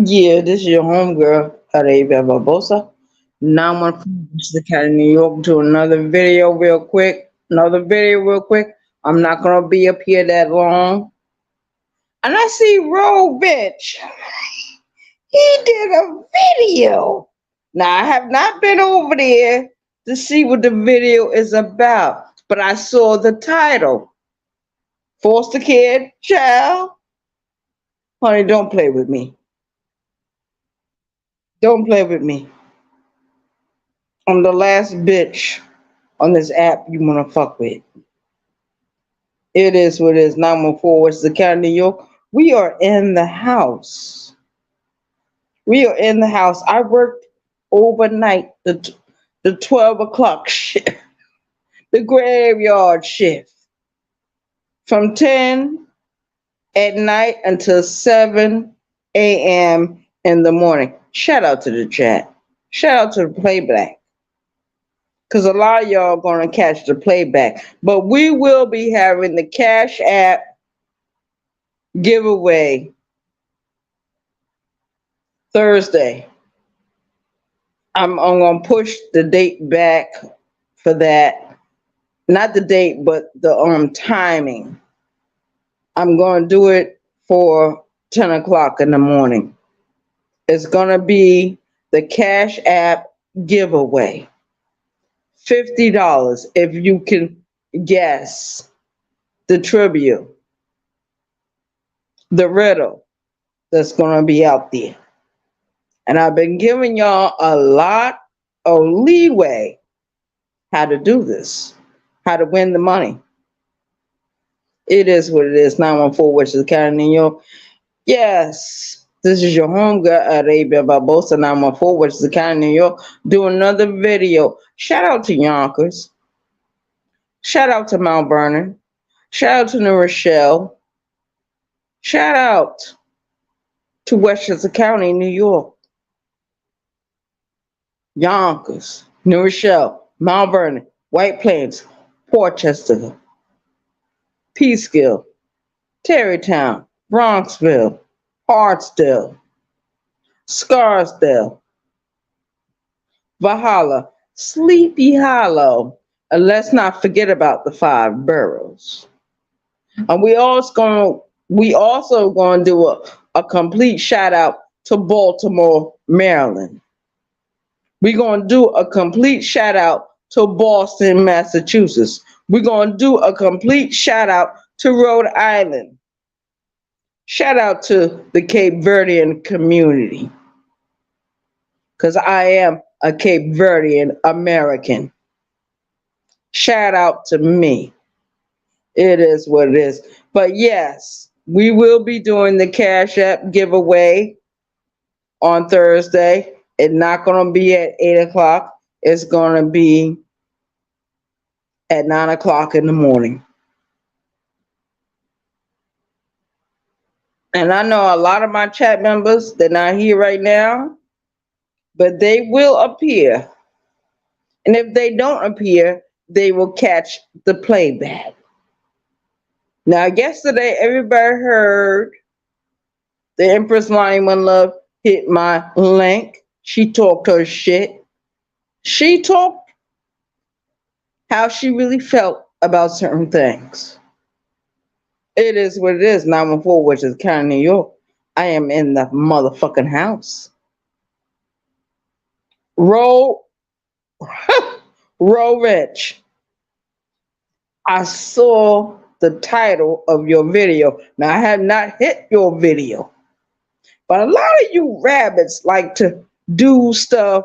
Yeah, this is your homegirl, Arabia Barbosa. Now I'm gonna to the cat in New York to another video real quick. Another video real quick. I'm not gonna be up here that long. And I see Roe bitch. He did a video. Now I have not been over there to see what the video is about, but I saw the title. Foster kid, child. Honey, don't play with me. Don't play with me. I'm the last bitch on this app you wanna fuck with. It is what it is. 914 West the County, New York. We are in the house. We are in the house. I worked overnight the 12 o'clock shift, the graveyard shift, from 10 at night until 7 a.m. in the morning. Shout out to the chat. Shout out to the playback. Because a lot of y'all are going to catch the playback. But we will be having the Cash App giveaway Thursday. I'm going to push the date back for that. Not the date, but the timing. I'm going to do it for 10 o'clock in the morning. It's going to be the Cash App giveaway. $50 if you can guess the tribute, the riddle that's going to be out there. And I've been giving y'all a lot of leeway how to do this, how to win the money. It is what it is. 914 West of the County, New York. Yes, this is your homegirl, Arabia Barbosa, 914 West of the County, New York. Do another video. Shout out to Yonkers. Shout out to Mount Vernon. Shout out to New Rochelle. Shout out to Westchester County, New York. Yonkers, New Rochelle, Mount Vernon, White Plains, Portchester, Peekskill, Tarrytown, Bronxville, Hartsdale, Scarsdale, Valhalla, Sleepy Hollow, and let's not forget about the 5 boroughs. And we also going to do a complete shout out to Baltimore, Maryland. We're going to do a complete shout out to Boston, Massachusetts. We're going to do a complete shout out to Rhode Island. Shout out to the Cape Verdean community. Because I am a Cape Verdean American. Shout out to me. It is what it is. But yes, we will be doing the Cash App giveaway on Thursday. It's not going to be at 8 o'clock. It's going to be at 9 o'clock in the morning. And I know a lot of my chat members, they're not here right now, but they will appear. And if they don't appear, they will catch the playback. Now, yesterday, everybody heard the Empress Lonnie One Love hit my link. She talked her shit. She talked how she really felt about certain things. It is what it is. 914, which is County, New York. I am in the motherfucking house. Roll Rich. I saw the title of your video. Now, I have not hit your video, but a lot of you rabbits like to do stuff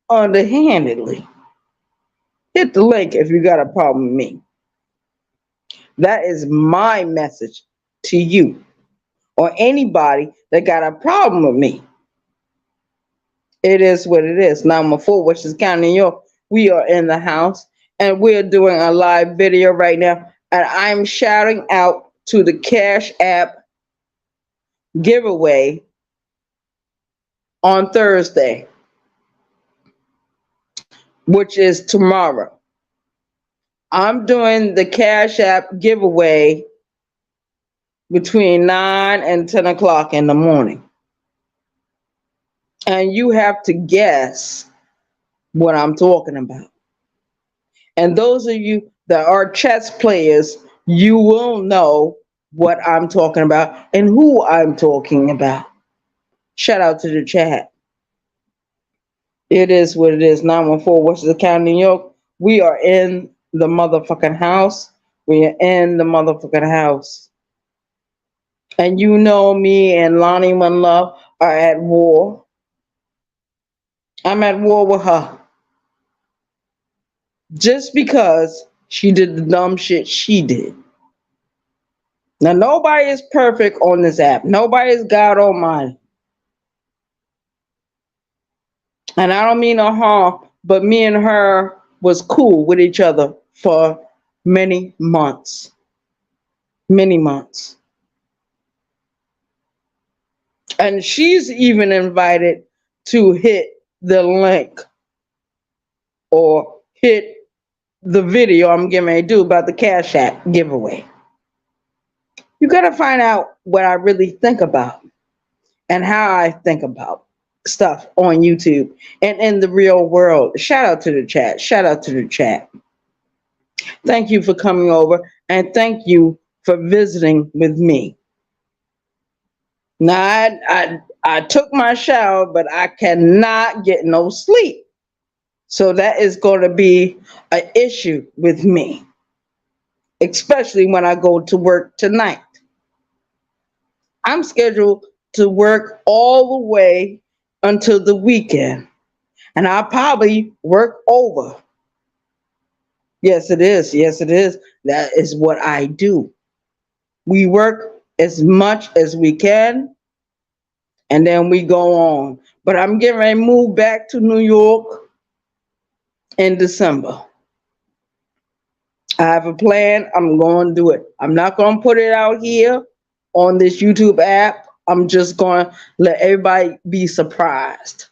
underhandedly. Hit the link if you got a problem with me. That is my message to you or anybody that got a problem with me. It is what it is. 914 Westchester County, New York. We are in the house and we're doing a live video right now. And I'm shouting out to the Cash App giveaway on Thursday, which is tomorrow. I'm doing the Cash App giveaway between 9 and 10 o'clock in the morning. And you have to guess what I'm talking about. And those of you that are chess players, you will know what I'm talking about and who I'm talking about. Shout out to the chat. It is what it is. 914 Washington County, New York. We are in the motherfucking house. We are in the motherfucking house. And you know me and Lonnie One Love are at war. I'm at war with her. Just because she did the dumb shit she did. Now, nobody is perfect on this app. Nobody is God Almighty. And I don't mean no harm, but me and her was cool with each other for many months. Many months. And she's even invited to hit the link or hit the video I'm getting ready to do about the Cash App giveaway. You got to find out what I really think about and how I think about stuff on YouTube and in the real world. Shout out to the chat. Shout out to the chat. Thank you for coming over and thank you for visiting with me. Now, I took my shower, but I cannot get no sleep. So that is going to be an issue with me, especially when I go to work tonight. I'm scheduled to work all the way until the weekend, and I'll probably work over. Yes, it is. Yes, it is. That is what I do. We work as much as we can, and then we go on. But I'm getting ready to move back to New York in December. I have a plan. I'm going to do it. I'm not going to put it out here on this YouTube app. I'm just going to let everybody be surprised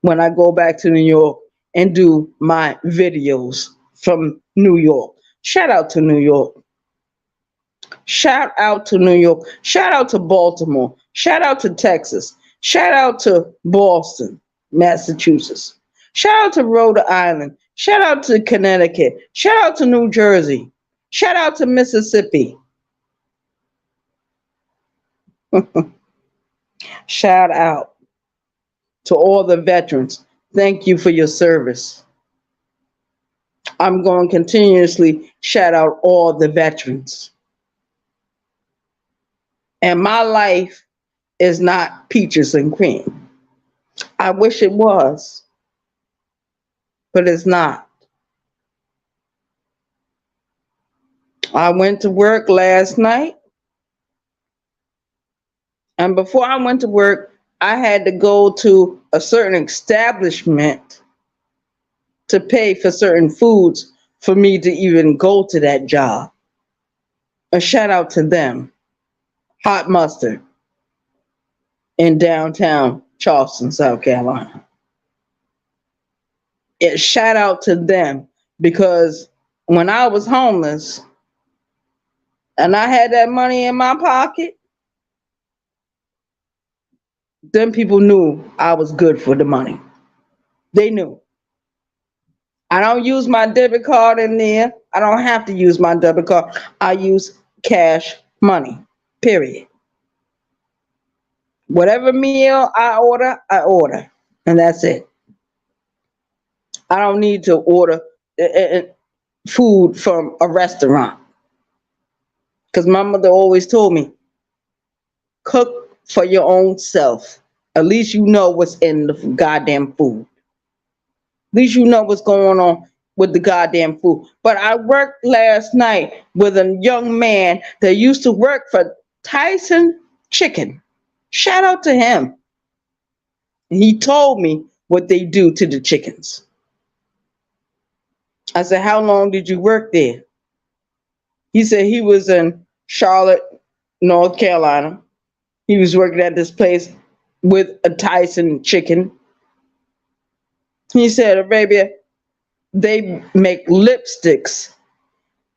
when I go back to New York and do my videos from New York. Shout out to New York. Shout out to New York. Shout out to Baltimore. Shout out to Texas. Shout out to Boston, Massachusetts. Shout out to Rhode Island. Shout out to Connecticut. Shout out to New Jersey. Shout out to Mississippi. Shout out to all the veterans. Thank you for your service. I'm going to continuously shout out all the veterans. And my life is not peaches and cream. I wish it was, but it's not. I went to work last night, and before I went to work, I had to go to a certain establishment to pay for certain foods for me to even go to that job. A shout out to them. Hot Mustard in downtown Charleston, South Carolina. Shout out to them because when I was homeless and I had that money in my pocket, then people knew I was good for the money. They knew. I don't use my debit card in there. I don't have to use my debit card. I use cash money, period. Whatever meal I order, and that's it. I don't need to order food from a restaurant because my mother always told me, cook for your own self. At least you know what's in the goddamn food. At least you know what's going on with the goddamn food. But I worked last night with a young man that used to work for Tyson Chicken. Shout out to him. He told me what they do to the chickens. I said, how long did you work there? He said he was in Charlotte, North Carolina. He was working at this place with a Tyson Chicken. He said, Arabia, they make lipsticks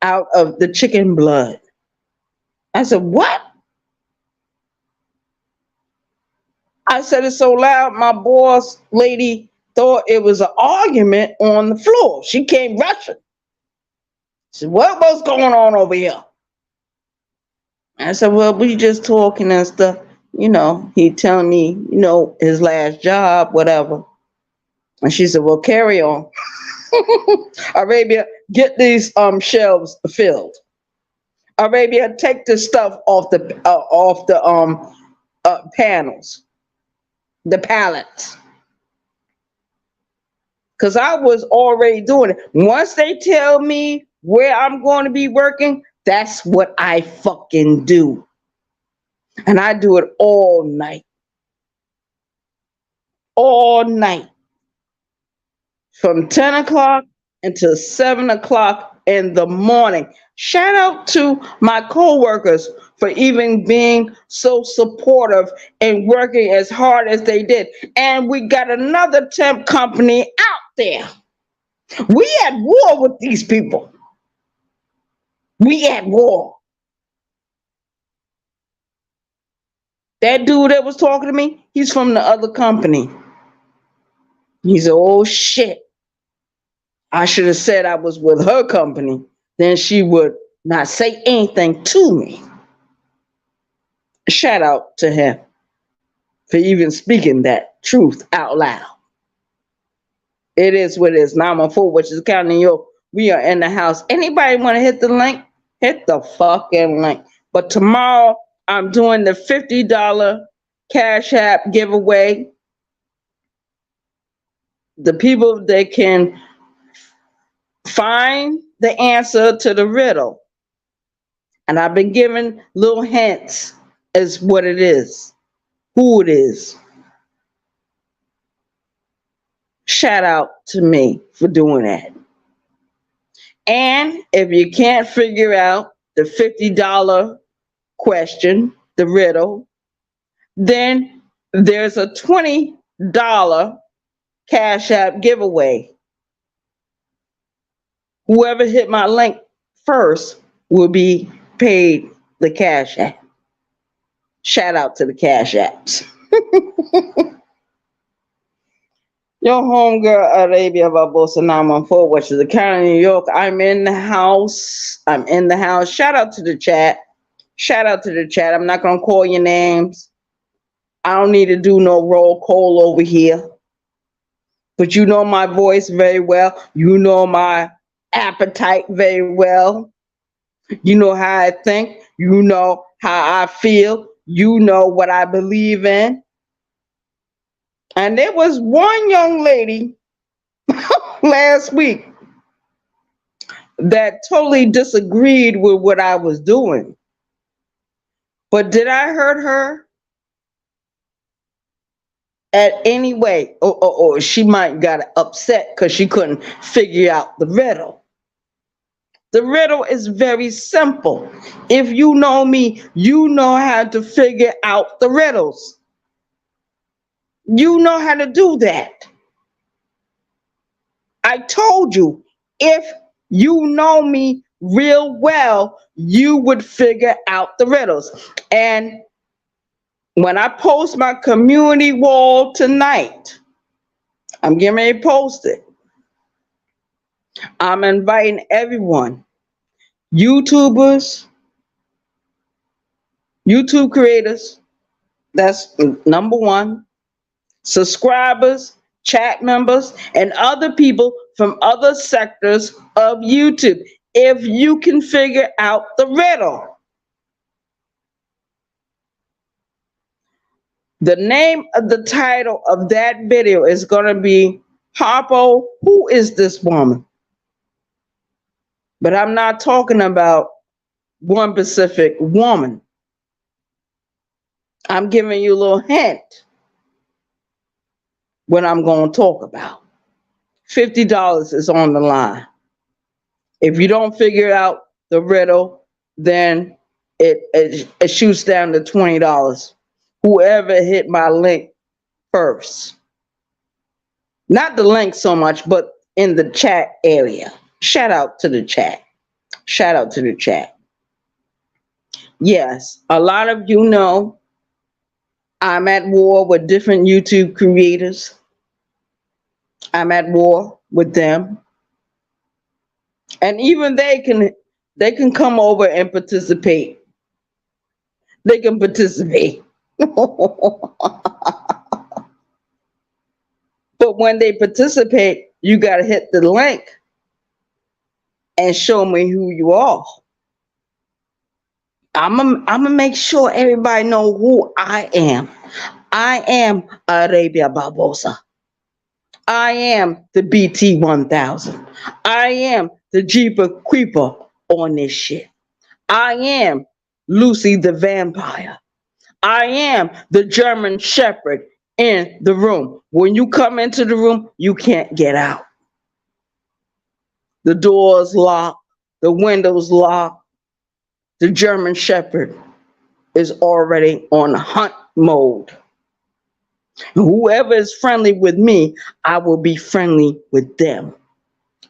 out of the chicken blood. I said, what? I said it so loud, my boss lady thought it was an argument on the floor. She came rushing. She said, what's going on over here? I said, well, we just talking and stuff. He telling me, his last job, whatever. And she said, well, carry on. Arabia, get these shelves filled. Arabia, take the stuff off the panels, the pallets. Because I was already doing it. Once they tell me where I'm going to be working, that's what I fucking do. And I do it all night. All night. From 10 o'clock until 7 o'clock in the morning. Shout out to my coworkers for even being so supportive and working as hard as they did. And we got another temp company out there. We at war with these people. We at war. That dude that was talking to me, he's from the other company. He said, oh shit. I should have said I was with her company. Then she would not say anything to me. Shout out to him for even speaking that truth out loud. It is what it is. 914, which is County New York. We are in the house. Anybody want to hit the link? Hit the fucking link. But tomorrow, I'm doing the $50 Cash App giveaway. The people that can find the answer to the riddle. And I've been giving little hints as what it is, who it is. Shout out to me for doing that. And if you can't figure out the $50 question, the riddle, then there's a $20 Cash App giveaway. Whoever hit my link first will be paid the Cash App. Shout out to the Cash Apps. Your homegirl, Arabia Barbosa 914, which is the County of New York. I'm in the house. Shout out to the chat. I'm not going to call your names. I don't need to do no roll call over here. But you know my voice very well. You know my appetite very well. You know how I think. You know how I feel. You know what I believe in. And there was one young lady last week that totally disagreed with what I was doing. But did I hurt her at any way? Or she might got upset because she couldn't figure out the riddle. The riddle is very simple. If you know me, you know how to figure out the riddles. You know how to do that. I told you, if you know me real well, you would figure out the riddles. And when I post my community wall tonight, I'm getting ready to post it. I'm inviting everyone, YouTubers, YouTube creators, that's number one, subscribers, chat members, and other people from other sectors of YouTube. If you can figure out the riddle. The name of the title of that video is going to be Harpo, who is this woman? But I'm not talking about one specific woman. I'm giving you a little hint what I'm going to talk about. $50 is on the line. If you don't figure out the riddle, then it shoots down to $20. Whoever hit my link first. Not the link so much, but in the chat area. Shout out to the chat. Shout out to the chat. Yes, a lot of you know I'm at war with different YouTube creators. I'm at war with them. And even they can come over and participate. They can participate. But when they participate, you got to hit the link and show me who you are. I'm gonna make sure everybody know who I am. I am Arabia Barbosa. I am the BT 1000. I am the Jeeper Creeper on this shit. I am Lucy the Vampire. I am the German Shepherd in the room. When you come into the room, you can't get out. The door's locked, the window's locked. The German Shepherd is already on hunt mode. Whoever is friendly with me, I will be friendly with them.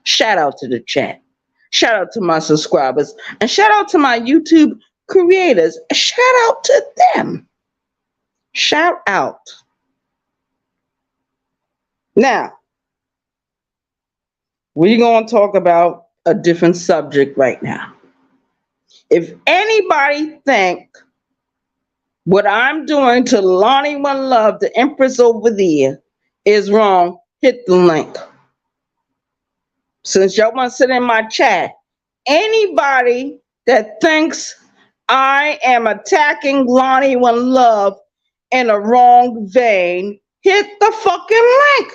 Shout out to the chat. Shout out to my subscribers. And shout out to my YouTube creators. Shout out to them. Shout out. Now, we're going to talk about a different subject right now. If anybody think what I'm doing to Lonnie One Love, the Empress over there, is wrong, hit the link. Since y'all want to sit in my chat, anybody that thinks I am attacking Lonnie One Love in a wrong vein, hit the fucking link.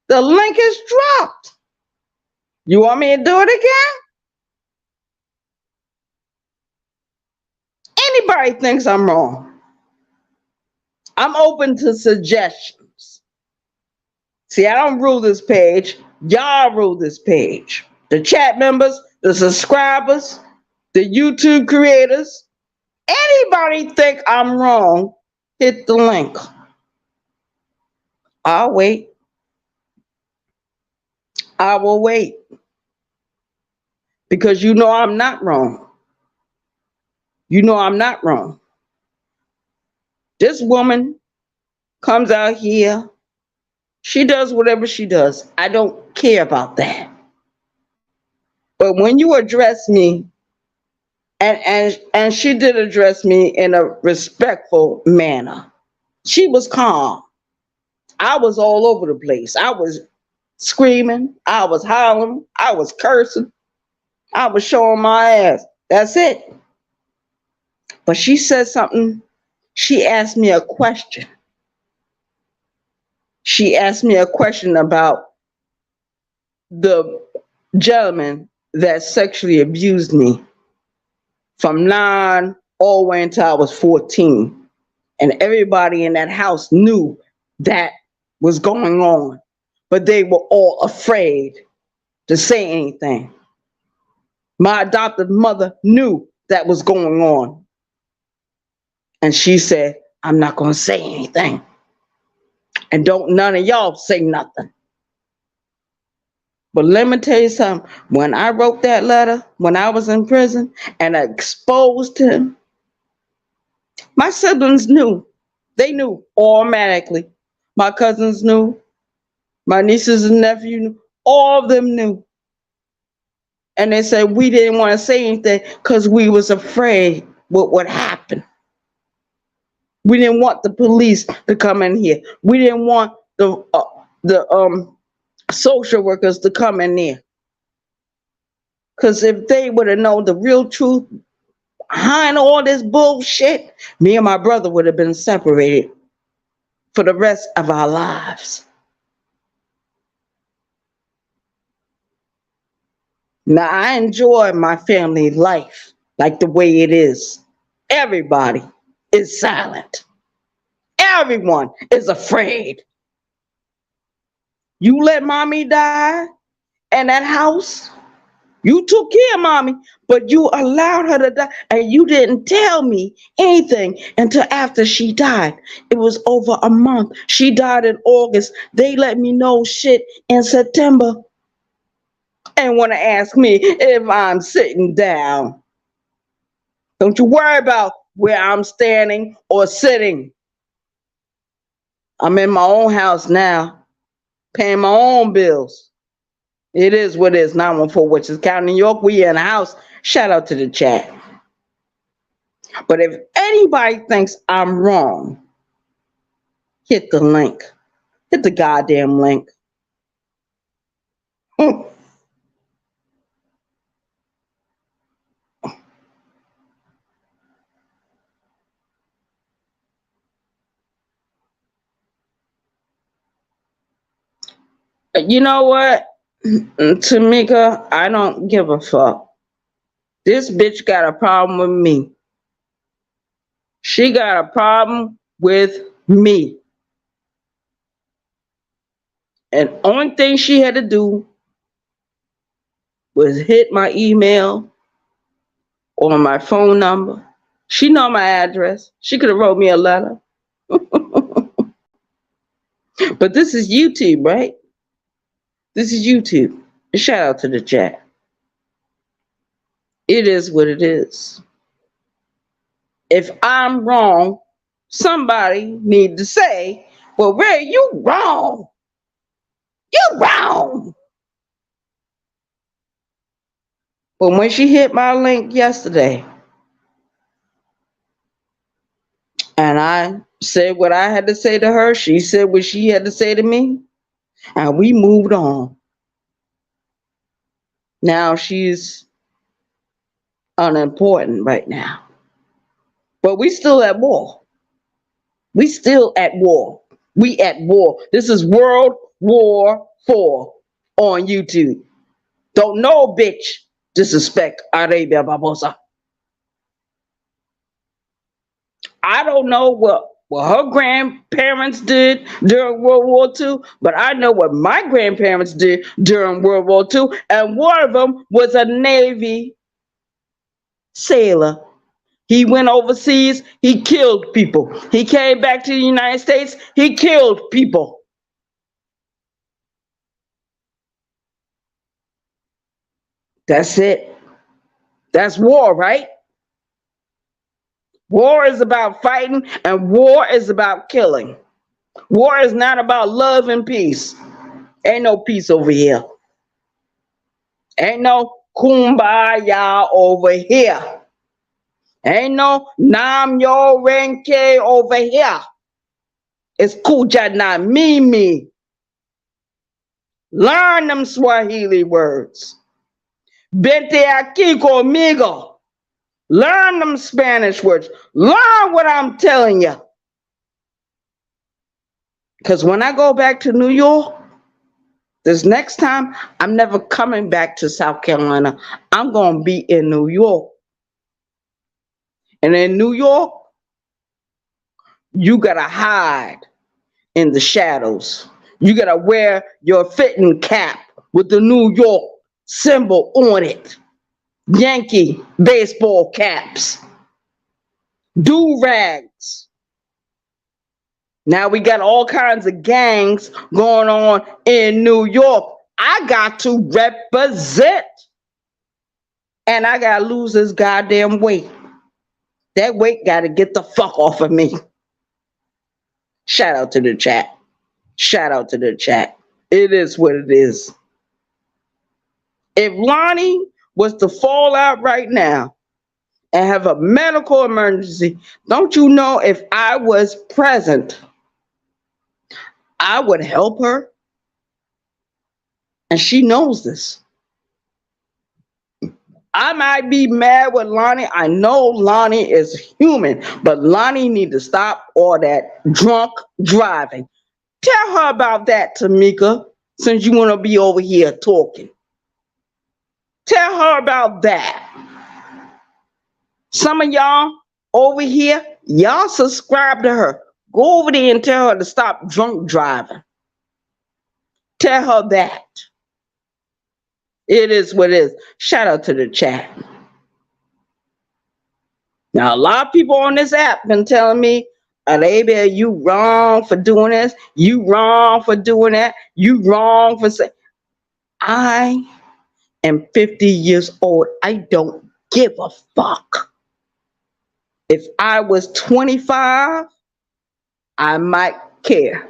The link is dropped. You want me to do it again? Anybody thinks I'm wrong, I'm open to suggestions. See, I don't rule this page. Y'all rule this page. The chat members, the subscribers, the YouTube creators. Anybody think I'm wrong, hit the link. I'll wait. I will wait. Because you know I'm not wrong. You know I'm not wrong. This woman comes out here. She does whatever she does. I don't care about that. But when you address me, and she did address me in a respectful manner. She was calm. I was all over the place. I was screaming. I was hollering. I was cursing. I was showing my ass. That's it. But she said something. She asked me a question. She asked me a question about the gentleman that sexually abused me from 9 all the way until I was 14. And everybody in that house knew that was going on. But they were all afraid to say anything. My adoptive mother knew that was going on. And she said, I'm not going to say anything. And don't none of y'all say nothing. But let me tell you something. When I wrote that letter, when I was in prison and I exposed him, my siblings knew. They knew automatically. My cousins knew. My nieces and nephews knew. All of them knew. And they said we didn't want to say anything because we was afraid what would happen. We didn't want the police to come in here. We didn't want the social workers to come in there. Because if they would have known the real truth behind all this bullshit, me and my brother would have been separated for the rest of our lives. Now, I enjoy my family life like the way it is. Everybody is silent. Everyone is afraid. You let mommy die in that house. You took care of mommy, but you allowed her to die. And you didn't tell me anything until after she died. It was over a month. She died in August. They let me know shit in September. And want to ask me if I'm sitting down. Don't you worry about where I'm standing or sitting. I'm in my own house now, paying my own bills. It is what it is. 914 Westchester County, New York. We in the house. Shout out to the chat. But if anybody thinks I'm wrong, hit the link. Hit the goddamn link. You know what, Tamika? I don't give a fuck. This bitch got a problem with me. She got a problem with me. And only thing she had to do was hit my email or my phone number. She know my address. She could have wrote me a letter. But this is YouTube, right? This is YouTube. Shout out to the chat. It is what it is. If I'm wrong, somebody need to say, well, Ray, you wrong. You wrong. But when she hit my link yesterday, and I said what I had to say to her, she said what she had to say to me, and we moved on. Now she's unimportant right now. But we still at war. We still at war. We at war. This is World War IV on YouTube. Don't know, bitch, disrespect Arabia Barbosa. I don't know what her grandparents did during World War II, but I know what my grandparents did during World War II, and one of them was a Navy sailor. He went overseas, he killed people. He came back to the United States, he killed people. That's it. That's war, right? War is about fighting, and war is about killing. War is not about love and peace. Ain't no peace over here. Ain't no kumbaya over here. Ain't no nam yo renke over here. It's kujana mimi. Learn them Swahili words. Vente aquí conmigo. Learn them Spanish words. Learn what I'm telling you. Because when I go back to New York, this next time, I'm never coming back to South Carolina. I'm going to be in New York. And in New York, you got to hide in the shadows. You got to wear your fitting cap with the New York symbol on it. Yankee baseball caps. Do-rags. Now we got all kinds of gangs going on in New York. I got to represent. And I got to lose this goddamn weight. That weight got to get the fuck off of me. Shout out to the chat. Shout out to the chat. It is what it is. If Lonnie was to fall out right now and have a medical emergency, don't you know if I was present, I would help her? And she knows this. I might be mad with Lonnie. I know Lonnie is human, but Lonnie need to stop all that drunk driving. Tell her about that, Tamika, since you want to be over here talking. Tell her about that. Some of y'all over here, y'all subscribe to her. Go over there and tell her to stop drunk driving. Tell her that. It is what it is. Shout out to the chat. Now, a lot of people on this app been telling me, Arabia, you wrong for doing this. You wrong for doing that. You wrong for saying. I am 50 years old. I don't give a fuck. If I was 25, I might care.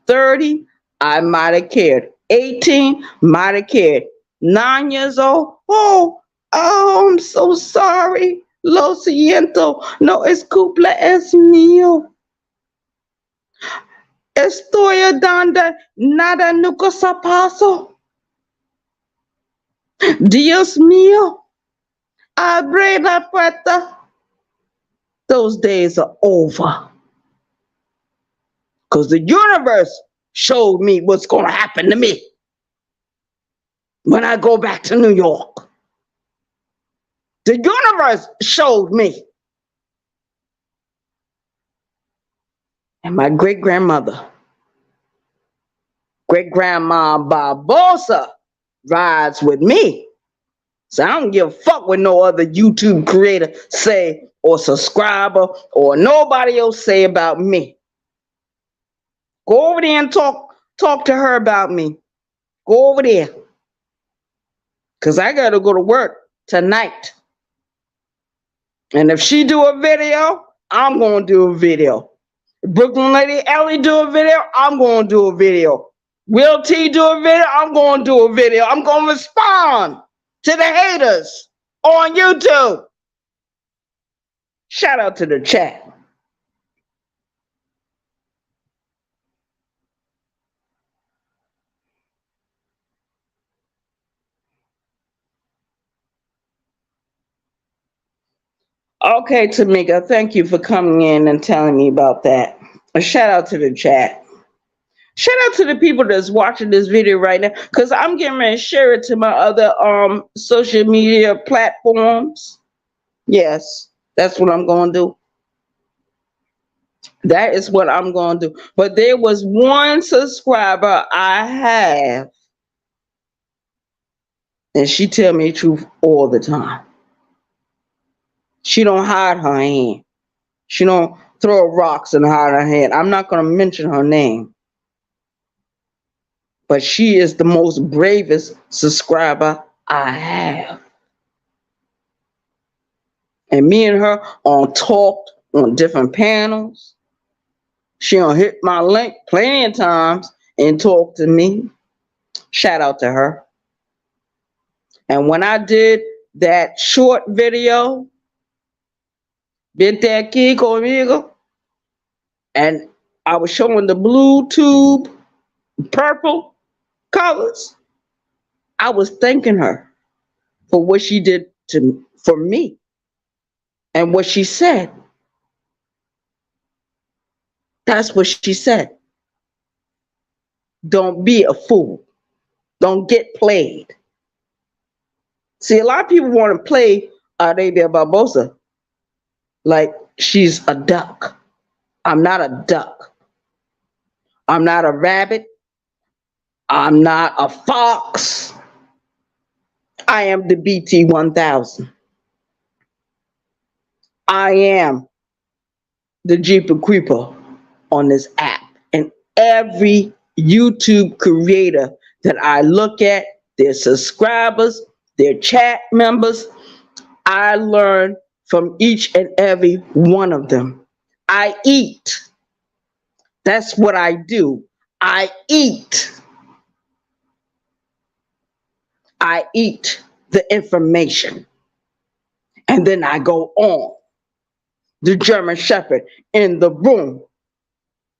30, I might have cared. 18, might have cared. 9 years old, oh, I'm so sorry. Lo siento, no escuple es mío. Estoy dando nada nunca se pasó. Dios mío, abre la puerta. Those days are over. Because the universe showed me what's going to happen to me when I go back to New York. The universe showed me. And my great-grandmother, great-grandma Barbosa, rides with me. So I don't give a fuck what no other YouTube creator say or subscriber or nobody else say about me. Go over there and talk to her about me. Go over there. Because I got to go to work tonight. And if she do a video, I'm going to do a video. If Brooklyn Lady Ellie do a video, I'm going to do a video. Will T do a video, I'm going to do a video. I'm going to respond to the haters on YouTube. Shout out to the chat. Okay, Tamika, thank you for coming in and telling me about that. A shout out to the chat. Shout out to the people that's watching this video right now, because I'm getting ready to share it to my other social media platforms. Yes, that's what I'm going to do. That is what I'm going to do. But there was one subscriber I have, and she tell me the truth all the time. She don't hide her hand. She don't throw rocks and hide her hand. I'm not going to mention her name. But she is the most bravest subscriber I have. And me and her talked on different panels. She done hit my link plenty of times and talked to me. Shout out to her. And when I did that short video, Vente aquí conmigo, and I was showing the blue tube, purple colors, I was thanking her for what she did for me and what she said. That's what she said. Don't be a fool. Don't get played. See, a lot of people want to play Arabia Barbosa like she's a duck. I'm not a duck. I'm not a rabbit. I'm not a fox. I am the BT 1000. I am the Jeeper Creeper on this app. And every YouTube creator that I look at, their subscribers, their chat members, I learn from each and every one of them. I eat. That's what I do. I eat. I eat the information. And then I go on. The German Shepherd in the room.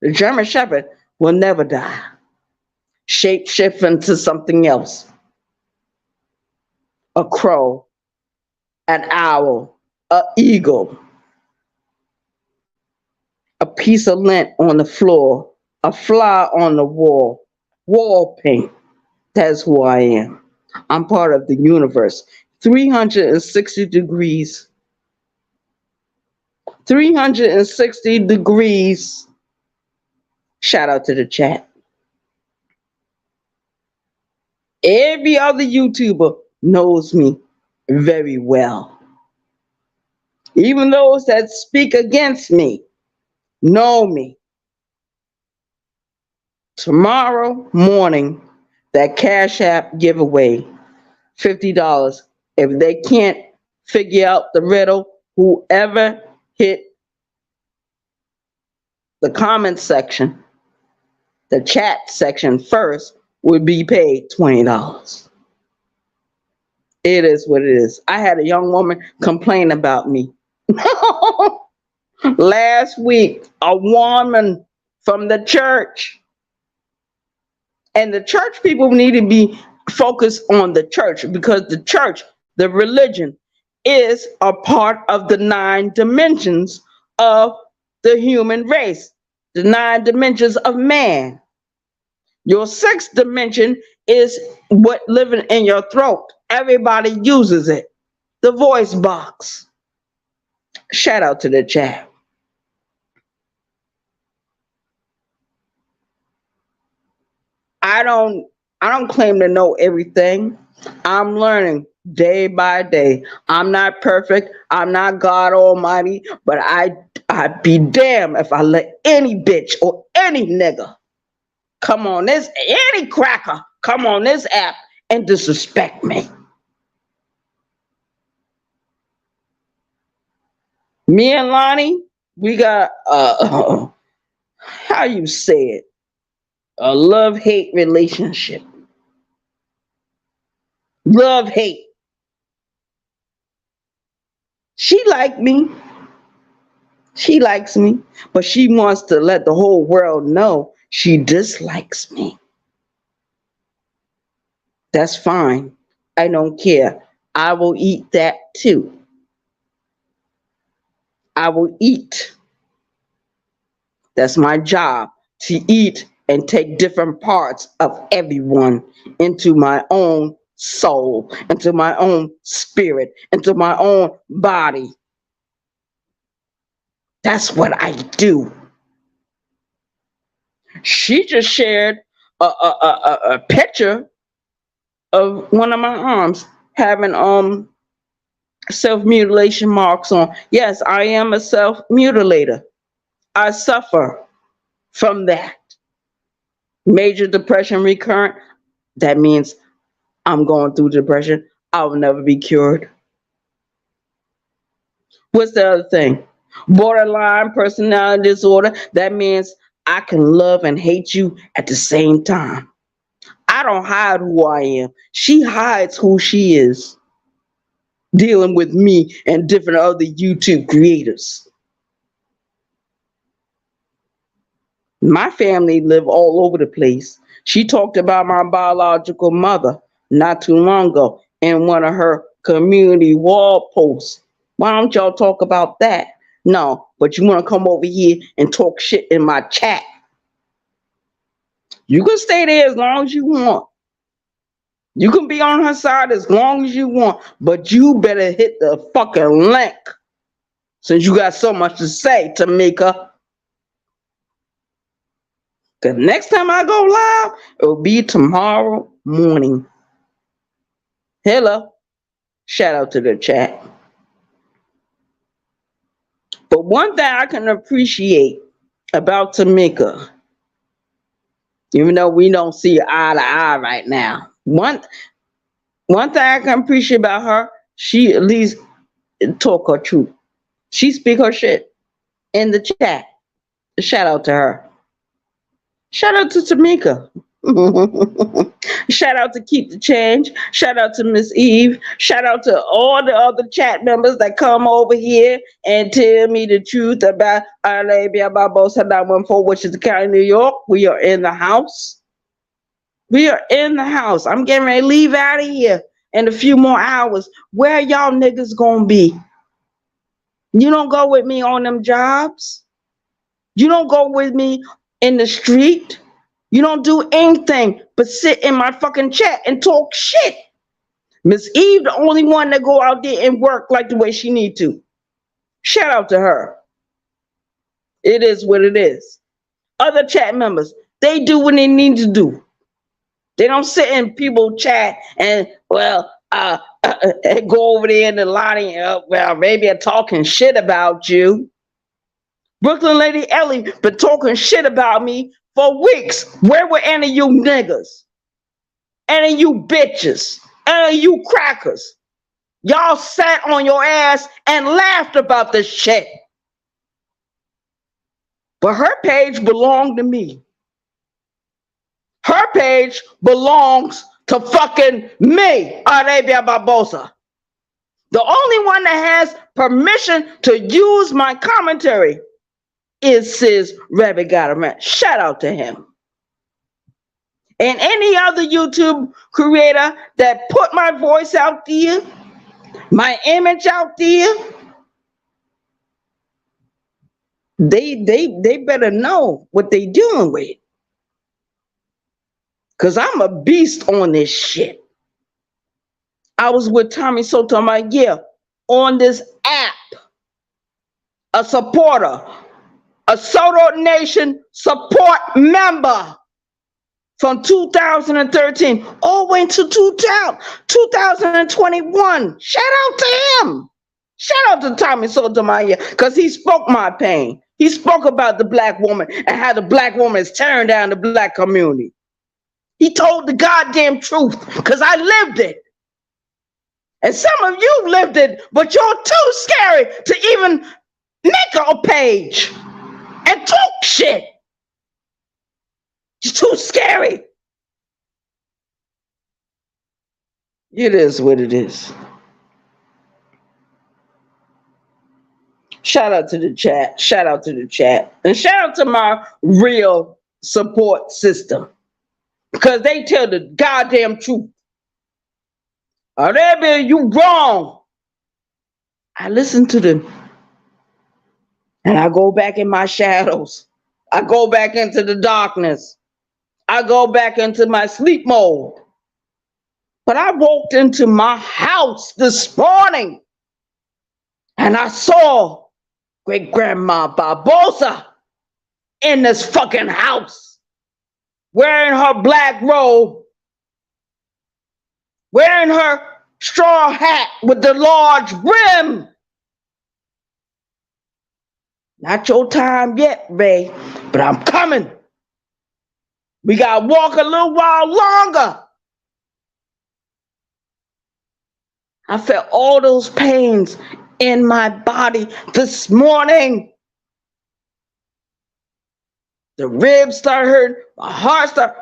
The German Shepherd will never die. Shape shift into something else. A crow, an owl, an eagle, a piece of lint on the floor, a fly on the wall paint. That's who I am. I'm part of the universe. 360 degrees. 360 degrees. Shout out to the chat. Every other YouTuber knows me very well. Even those that speak against me know me. Tomorrow morning, that Cash App giveaway, $50. If they can't figure out the riddle, whoever hit the comment section the chat section first would be paid $20. It is what it is. I had a young woman complain about me. Last week, a woman from the church, and the church people need to be focused on the church, because the church, the religion, is a part of the 9 dimensions of the human race, the 9 dimensions of man. Your 6th dimension is what living in your throat. Everybody uses it. The voice box. Shout out to the chat. I don't I don't claim to know everything. I'm learning day by day. I'm not perfect. I'm not God Almighty, but I'd be damned if I let any bitch or any nigga come on this, any cracker come on this app and disrespect me. Me and Lonnie, we got how you say it, a love-hate relationship. Love-hate. She like me. She likes me, but she wants to let the whole world know she dislikes me. That's fine. I don't care. I will eat that too. I will eat. That's my job, to eat and take different parts of everyone into my own soul, into my own spirit, into my own body. That's what I do. She just shared a picture of one of my arms having self-mutilation marks on. Yes, I am a self-mutilator. I suffer from that. Major depression recurrent. That means I'm going through depression. I will never be cured. What's the other thing? Borderline personality disorder. That means I can love and hate you at the same time. I don't hide who I am. She hides who she is, dealing with me and different other YouTube creators. My family live all over the place. She talked about my biological mother not too long ago in one of her community wall posts. Why don't y'all talk about that? No, but you want to come over here and talk shit in my chat. You can stay there as long as you want. You can be on her side as long as you want, but you better hit the fucking link, since you got so much to say, Tamika. Because next time I go live, it'll be tomorrow morning. Hello. Shout out to the chat. But one thing I can appreciate about Tamika, even though we don't see eye to eye right now, one thing I can appreciate about her, she at least talk her truth. She speak her shit in the chat. Shout out to her. Shout out to Tamika. Shout out to Keep the Change. Shout out to Miss Eve. Shout out to all the other chat members that come over here and tell me the truth about Arabia Barbosa 914, Washington County, New York. We are in the house. We are in the house. I'm getting ready to leave out of here in a few more hours. Where y'all niggas gonna be? You don't go with me on them jobs. You don't go with me in the street. You don't do anything but sit in my fucking chat and talk shit. Miss Eve, the only one that go out there and work like the way she need to. Shout out to her. It is what it is. Other chat members, they do what they need to do. They don't sit in people chat and, well, go over there in the lobby, well, maybe I'm talking shit about you. Brooklyn Lady Ellie been talking shit about me for weeks. Where were any of you niggas? Any of you bitches? Any of you crackers? Y'all sat on your ass and laughed about this shit. But her page belonged to me. Her page belongs to fucking me, Arabia Barbosa. The only one that has permission to use my commentary is Sis Rebbe Gadaman. Shout out to him. And any other YouTube creator that put my voice out there, my image out there, they better know what they doing with. Cause I'm a beast on this shit. I was with Tommy Soto, I'm like, yeah, on this app, a supporter, a Soto Nation support member from 2013 all the way to 2021. Shout out to him. Shout out to Tommy Sotomayor, because he spoke my pain. He spoke about the black woman and how the black woman is tearing down the black community. He told the goddamn truth, because I lived it. And some of you lived it, but you're too scary to even make a page and talk shit. It's too scary. It is what it is. Shout out to the chat. Shout out to the chat. And shout out to my real support system. Because they tell the goddamn truth. Arabia, you wrong. I listen to them. And I go back in my shadows. I go back into the darkness. I go back into my sleep mode. But I walked into my house this morning and I saw Great Grandma Barbosa in this fucking house, wearing her black robe, wearing her straw hat with the large brim. Not your time yet, Ray, but I'm coming. We gotta walk a little while longer. I felt all those pains in my body this morning. The ribs started hurting, my heart started.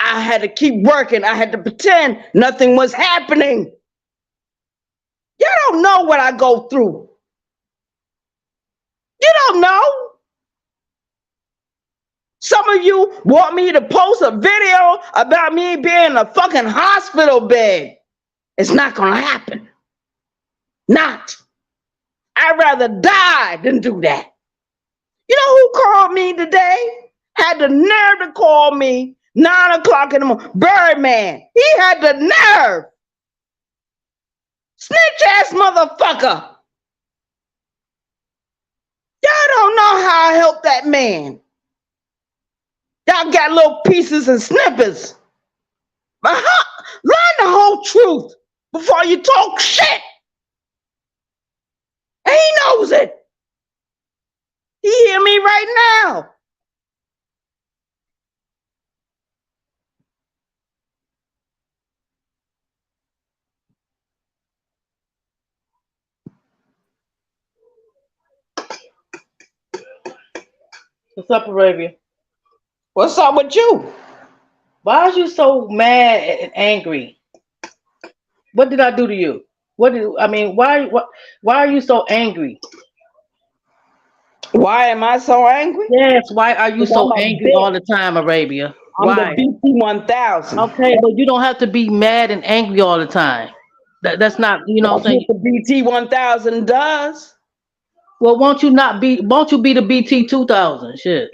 I had to keep working. I had to pretend nothing was happening. You don't know what I go through. You don't know. Some of you want me to post a video about me being in a fucking hospital bed. It's not gonna happen. Not. I'd rather die than do that. You know who called me today? Had the nerve to call me 9 o'clock in the morning. Birdman. He had the nerve. Snitch ass motherfucker. Y'all don't know how I helped that man. Y'all got little pieces and snippets. But learn the whole truth before you talk shit. And he knows it. He hear me right now. What's up, Arabia? What's up with you? Why are you so mad and angry? What did I do to you? Why are you so angry? Why am I so angry? Yes, why are you so angry all the time, Arabia? I'm the BT 1000. Okay, but you don't have to be mad and angry all the time. That's not, you know what I'm saying? The BT 1000 does. Well, won't you be the BT 2000? Shit.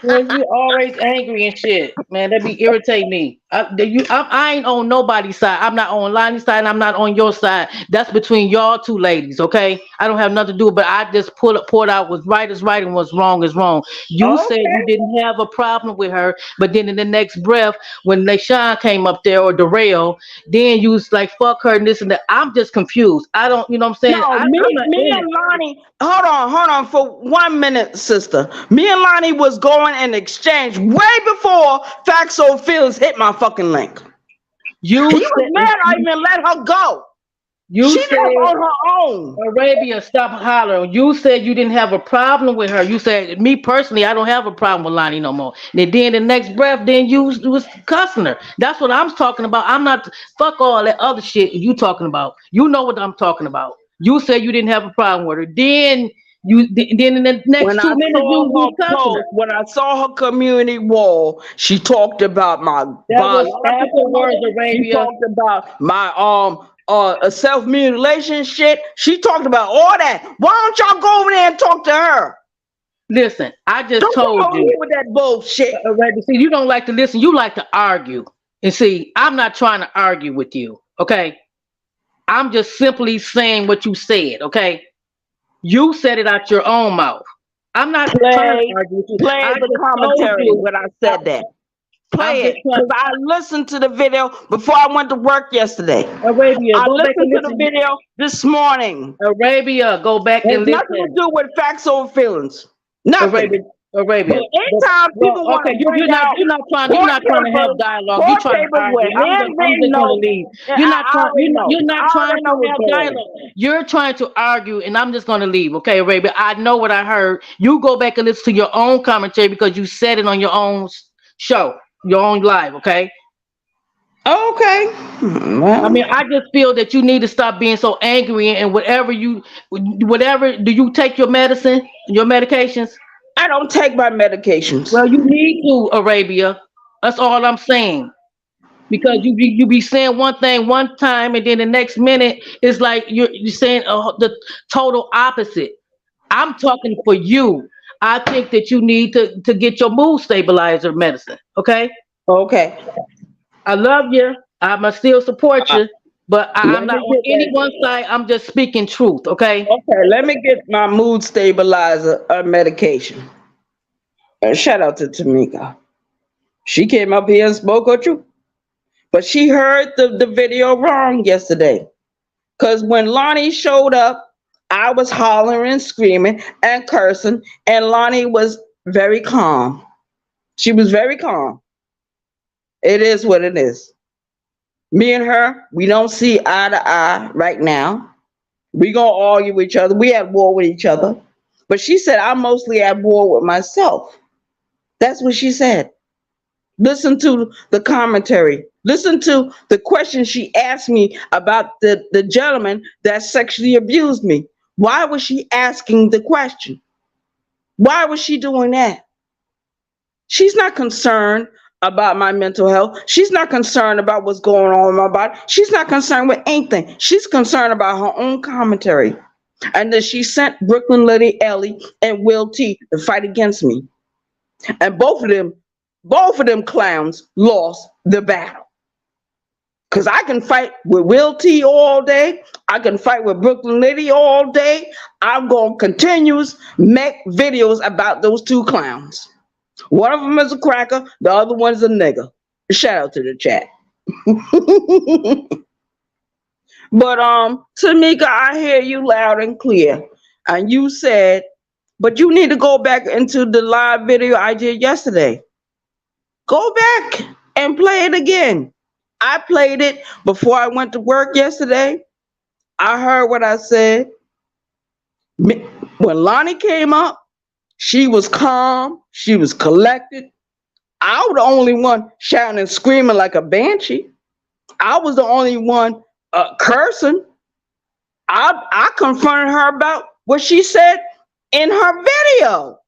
You're always angry and shit, man. That be irritate me. I ain't on nobody's side. I'm not on Lonnie's side. And I'm not on your side. That's between y'all two ladies, okay? I don't have nothing to do. But I just poured out what's right is right and what's wrong is wrong. You said you didn't have a problem with her, but then in the next breath, when LaShawn came up there or Darrell, then you was like, fuck her and this and that. I'm just confused. I don't, you know what I'm saying? No, me and Lonnie, hold on for 1 minute, sister. Me and Lonnie was going in exchange way before Faxo Fields hit my fucking link. He was mad I even let her go. You She left said, on her own. Arabia, stop hollering. You said you didn't have a problem with her. You said, me personally, I don't have a problem with Lonnie no more. And then the next breath, then you was cussing her. That's what I'm talking about. I'm not, fuck all that other shit you talking about. You know what I'm talking about. You said you didn't have a problem with her. Then then in the When next I 2 minutes, saw you her cussing her. post, when I saw her community wall, she talked about my That was biological afterwards, mother. She Arabia. talked about my self mutilation shit. She talked about all that. Why don't y'all go over there and talk to her? Listen, I just Don't come told over you. here with that bullshit. Arabia, see, you don't like to listen. You like to argue. And see, I'm not trying to argue with you. Okay. I'm just simply saying what you said, okay? You said it out your own mouth. I'm not trying to Play, argue with you. play I the just told commentary you. when I I, said that. I'm Play just it, trying. because I listened to the video before I went to work yesterday. Arabia, I go back and listened to the listen. video this morning. Arabia, go back It has and nothing to listen. do with facts or feelings. Nothing. Arabia, But Arabia. anytime Well, people want okay, to bring out you're court not trying to have papers, dialogue. You're court trying to papers argue. with I'm handwritten just gonna notes, leave. and I already know. You're not I trying already know to what's have going on. dialogue. You're trying to argue, and I'm just gonna leave. Okay, Arabia. I know what I heard. You go back and listen to your own commentary because you said it on your own show, your own live. Okay. Okay. I Well, mean, I just feel that you need to stop being so angry and whatever. Do you take your medicine, your medications? I don't take my medications. Well, you need to, Arabia. That's all I'm saying. Because you be saying one thing one time, and then the next minute it's like you're saying the total opposite. I'm talking for you. I think that you need to get your mood stabilizer medicine. Okay. Okay. I love you. I'ma still support Uh, you, but I'm let not me on get any that. one side. I'm just speaking truth. Okay. Okay, let me get my mood stabilizer medication. Shout out to Tamika. She came up here and spoke her truth. But she heard the video wrong yesterday. Because when Lonnie showed up, I was hollering, screaming, and cursing, and Lonnie was very calm. She was very calm. It is what it is. Me and her, we don't see eye to eye right now. We gonna argue with each other. We at war with each other. But she said I'm mostly at war with myself. That's what she said. Listen to the commentary. Listen to the question she asked me about the gentleman that sexually abused me. Why was she asking the question? Why was she doing that? She's not concerned about my mental health. She's not concerned about what's going on in my body. She's not concerned with anything. She's concerned about her own commentary. And then she sent Brooklyn Lady Ellie and Will T to fight against me. And both of them clowns lost the battle. Because I can fight with Will T all day. I can fight with Brooklyn Liddy all day. I'm going to continuous make videos about those two clowns. One of them is a cracker. The other one's a nigger. Shout out to the chat. But Tamika, I hear you loud and clear. And you said, but you need to go back into the live video I did yesterday. Go back and play it again. I played it before I went to work yesterday. I heard what I said. When Lonnie came up, she was calm, she was collected. I was the only one shouting and screaming like a banshee. I was the only one cursing. I confronted her about what she said in her video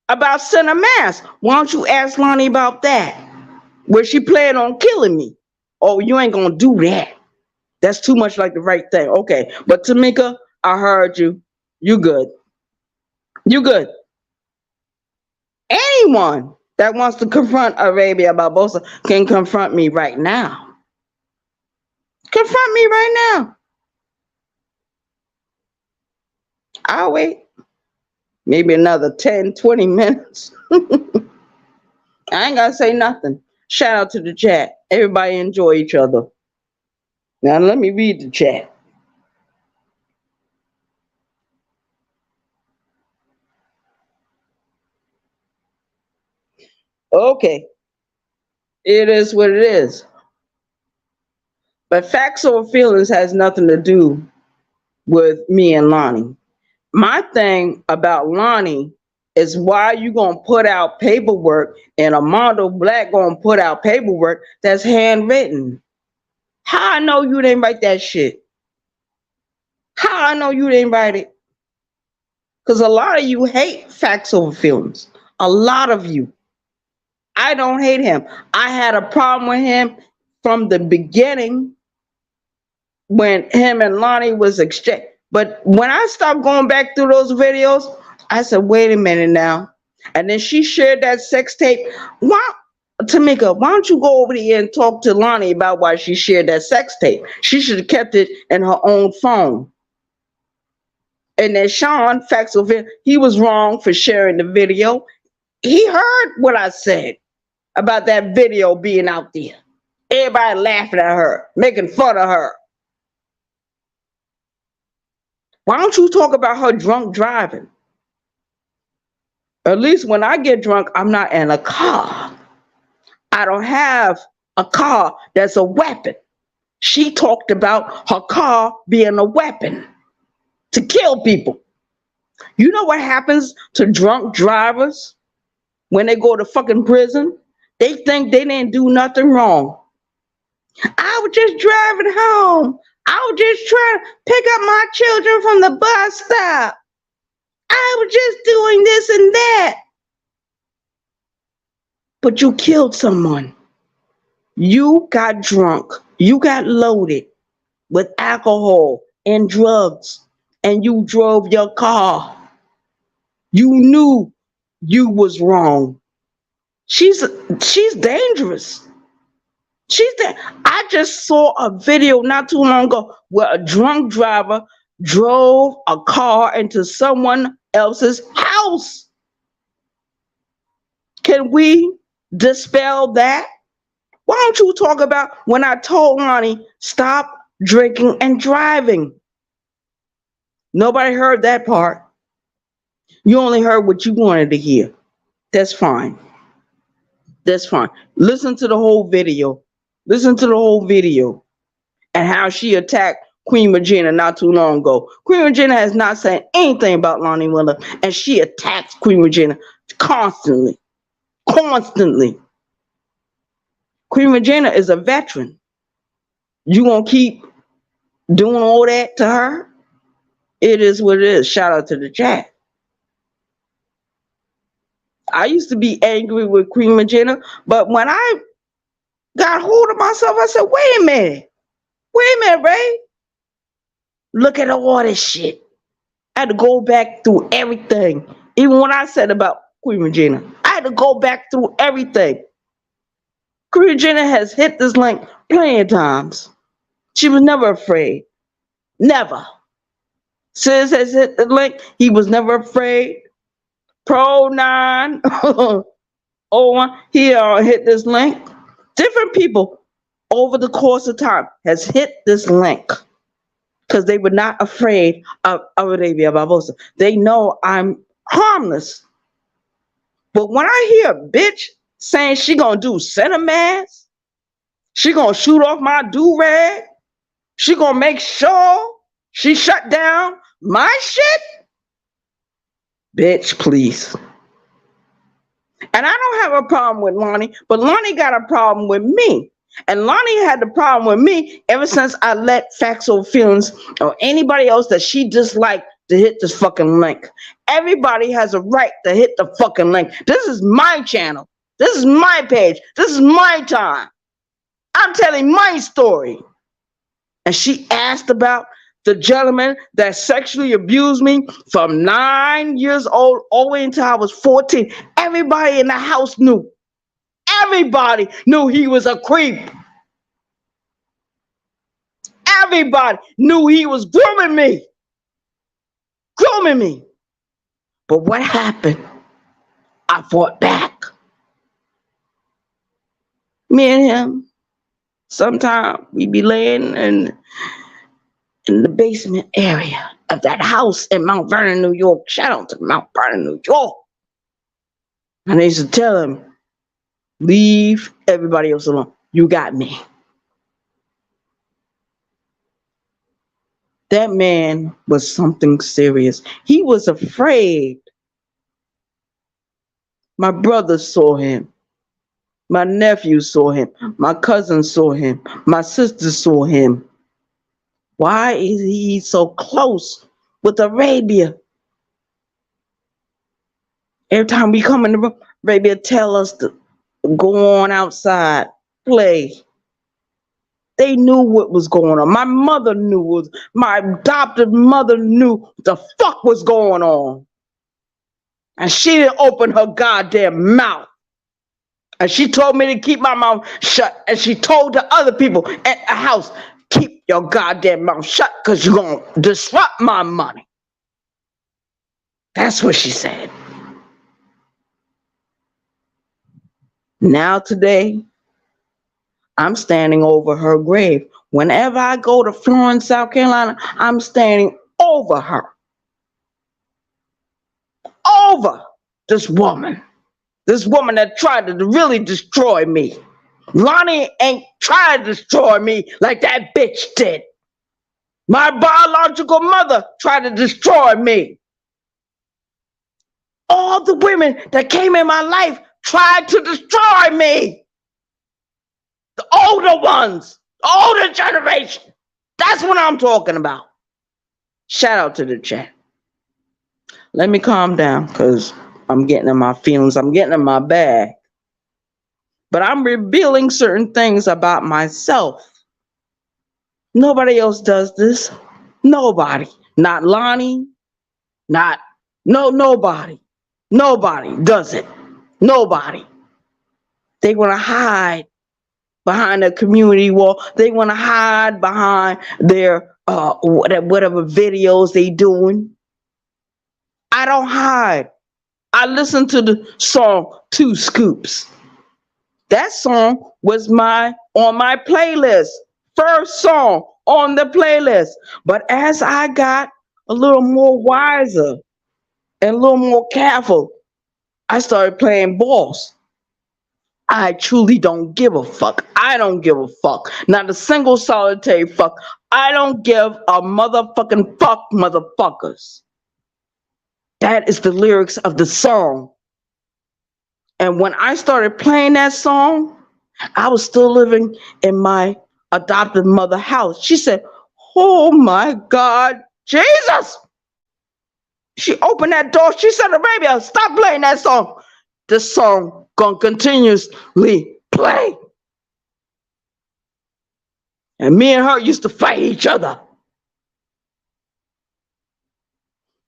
about Center Mass. Why don't you ask Lonnie about that? Where she planned on killing me. Oh, you ain't gonna do that. That's too much like the right thing. Okay, but Tamika, I heard you. You good. You good. Anyone that wants to confront Arabia Barbosa can confront me right now. Confront me right now. I'll wait. Maybe another 10, 20 minutes. I ain't gotta say nothing. Shout out to the chat. Everybody enjoy each other. Now let me read the chat. Okay. It is what it is. But facts over feelings has nothing to do with me and Lonnie. My thing about Lonnie is why you gonna put out paperwork and Armando Black gonna put out paperwork that's handwritten. How I know you didn't write that shit? How I know you didn't write it? Because a lot of you hate facts over feelings. A lot of you. I don't hate him. I had a problem with him from the beginning when him and Lonnie was exchanged. But when I stopped going back through those videos, I said, wait a minute now. And then she shared that sex tape. Why, Tamika, why don't you go over there and talk to Lonnie about why she shared that sex tape? She should have kept it in her own phone. And then Sean, facts of it, he was wrong for sharing the video. He heard what I said about that video being out there. Everybody laughing at her, making fun of her. Why don't you talk about her drunk driving? At least when I get drunk, I'm not in a car. I don't have a car that's a weapon. She talked about her car being a weapon to kill people. You know what happens to drunk drivers when they go to fucking prison? They think they didn't do nothing wrong. I was just driving home. I was just trying to pick up my children from the bus stop. I was just doing this and that. But you killed someone. You got drunk. You got loaded with alcohol and drugs, and you drove your car. You knew you was wrong. She's dangerous. I just saw a video not too long ago where a drunk driver drove a car into someone else's house. Can we dispel that? Why don't you talk about when I told Lonnie, stop drinking and driving? Nobody heard that part. You only heard what you wanted to hear. That's fine. That's fine. Listen to the whole video. Listen to the whole video and how she attacked Queen Regina not too long ago. Queen Regina has not said anything about Lonnie Miller, and she attacks Queen Regina constantly. Constantly. Queen Regina is a veteran. You gonna keep doing all that to her? It is what it is. Shout out to the chat. I used to be angry with Queen Regina, but when I got hold of myself, I said, wait a minute, Ray. Look at all this shit. I had to go back through everything. Even what I said about Queen Regina, I had to go back through everything. Queen Regina has hit this link plenty of times. She was never afraid. Never. Sis has hit the link. He was never afraid. Pro 9. Oh, he hit this link. Different people over the course of time has hit this link because they were not afraid of Arabia Barbosa. They know I'm harmless. But when I hear a bitch saying she gonna do Cinemass, she gonna shoot off my do-rag, she gonna make sure she shut down my shit, bitch, please. And I don't have a problem with Lonnie, but Lonnie got a problem with me. And Lonnie had the problem with me ever since I let Facts Over Feelings or anybody else that she disliked to hit this fucking link. Everybody has a right to hit the fucking link. This is my channel. This is my page. This is my time. I'm telling my story. And she asked about the gentleman that sexually abused me from 9 years old all the way until I was 14. Everybody in the house knew. Everybody knew he was a creep. Everybody knew he was grooming me. Grooming me. But what happened? I fought back. Me and him, sometimes we be laying in the basement area of that house in Mount Vernon, New York. Shout out to Mount Vernon, New York. And I used to tell him, leave everybody else alone. You got me. That man was something serious. He was afraid. My brother saw him. My nephew saw him. My cousin saw him. My sister saw him. Why is he so close with Arabia? Every time we come in the room, Arabia tell us to go on outside, play. They knew what was going on. My mother knew. My adopted mother knew what the fuck was going on. And she didn't open her goddamn mouth. And she told me to keep my mouth shut. And she told the other people at the house, keep your goddamn mouth shut because you're going to disrupt my money. That's what she said. Now today, I'm standing over her grave. Whenever I go to Florence, South Carolina, I'm standing over her. Over this woman. This woman that tried to really destroy me. Lonnie ain't tried to destroy me like that bitch did. My biological mother tried to destroy me. All the women that came in my life tried to destroy me. The older ones, the older generation. That's what I'm talking about. Shout out to the chat. Let me calm down because I'm getting in my feelings. I'm getting in my bag. But I'm revealing certain things about myself. Nobody else does this. Nobody. Not Lonnie. Nobody. Nobody does it. Nobody. They want to hide behind a community wall. They want to hide behind their whatever videos they doing. I don't hide. I listen to the song 2 Scoops. That song was on my playlist. First song on the playlist. But as I got a little more wiser and a little more careful, I started playing Boss. I truly don't give a fuck. I don't give a fuck. Not a single solitary fuck. I don't give a motherfucking fuck, motherfuckers. That is the lyrics of the song. And when I started playing that song, I was still living in my adopted mother's house. She said, oh my God, Jesus. She opened that door. She said, Arabia, stop playing that song. This song gonna continuously play. And me and her used to fight each other.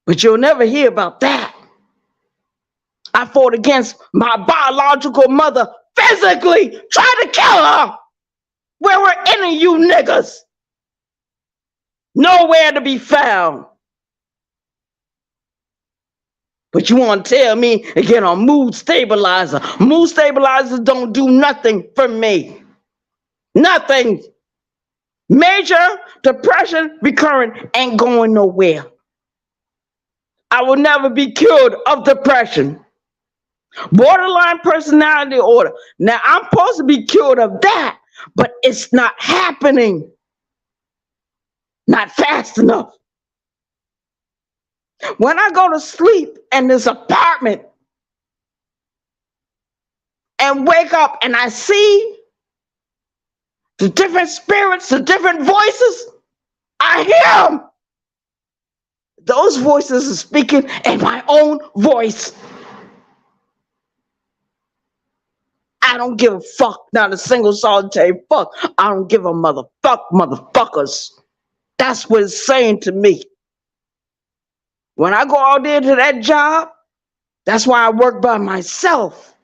But you'll never hear about that. I fought against my biological mother physically, trying to kill her. Where were any of you niggas? Nowhere to be found. But you want to tell me to get on mood stabilizer. Mood stabilizers don't do nothing for me. Nothing. Major depression recurrent ain't going nowhere. I will never be cured of depression. Borderline personality disorder. Now I'm supposed to be cured of that, but it's not happening. Not fast enough. When I go to sleep in this apartment and wake up and I see the different spirits, the different voices, I hear them. Those voices are speaking in my own voice. I don't give a fuck, not a single solitary fuck. I don't give a motherfuckers. That's what it's saying to me. When I go out there to that job, that's why I work by myself.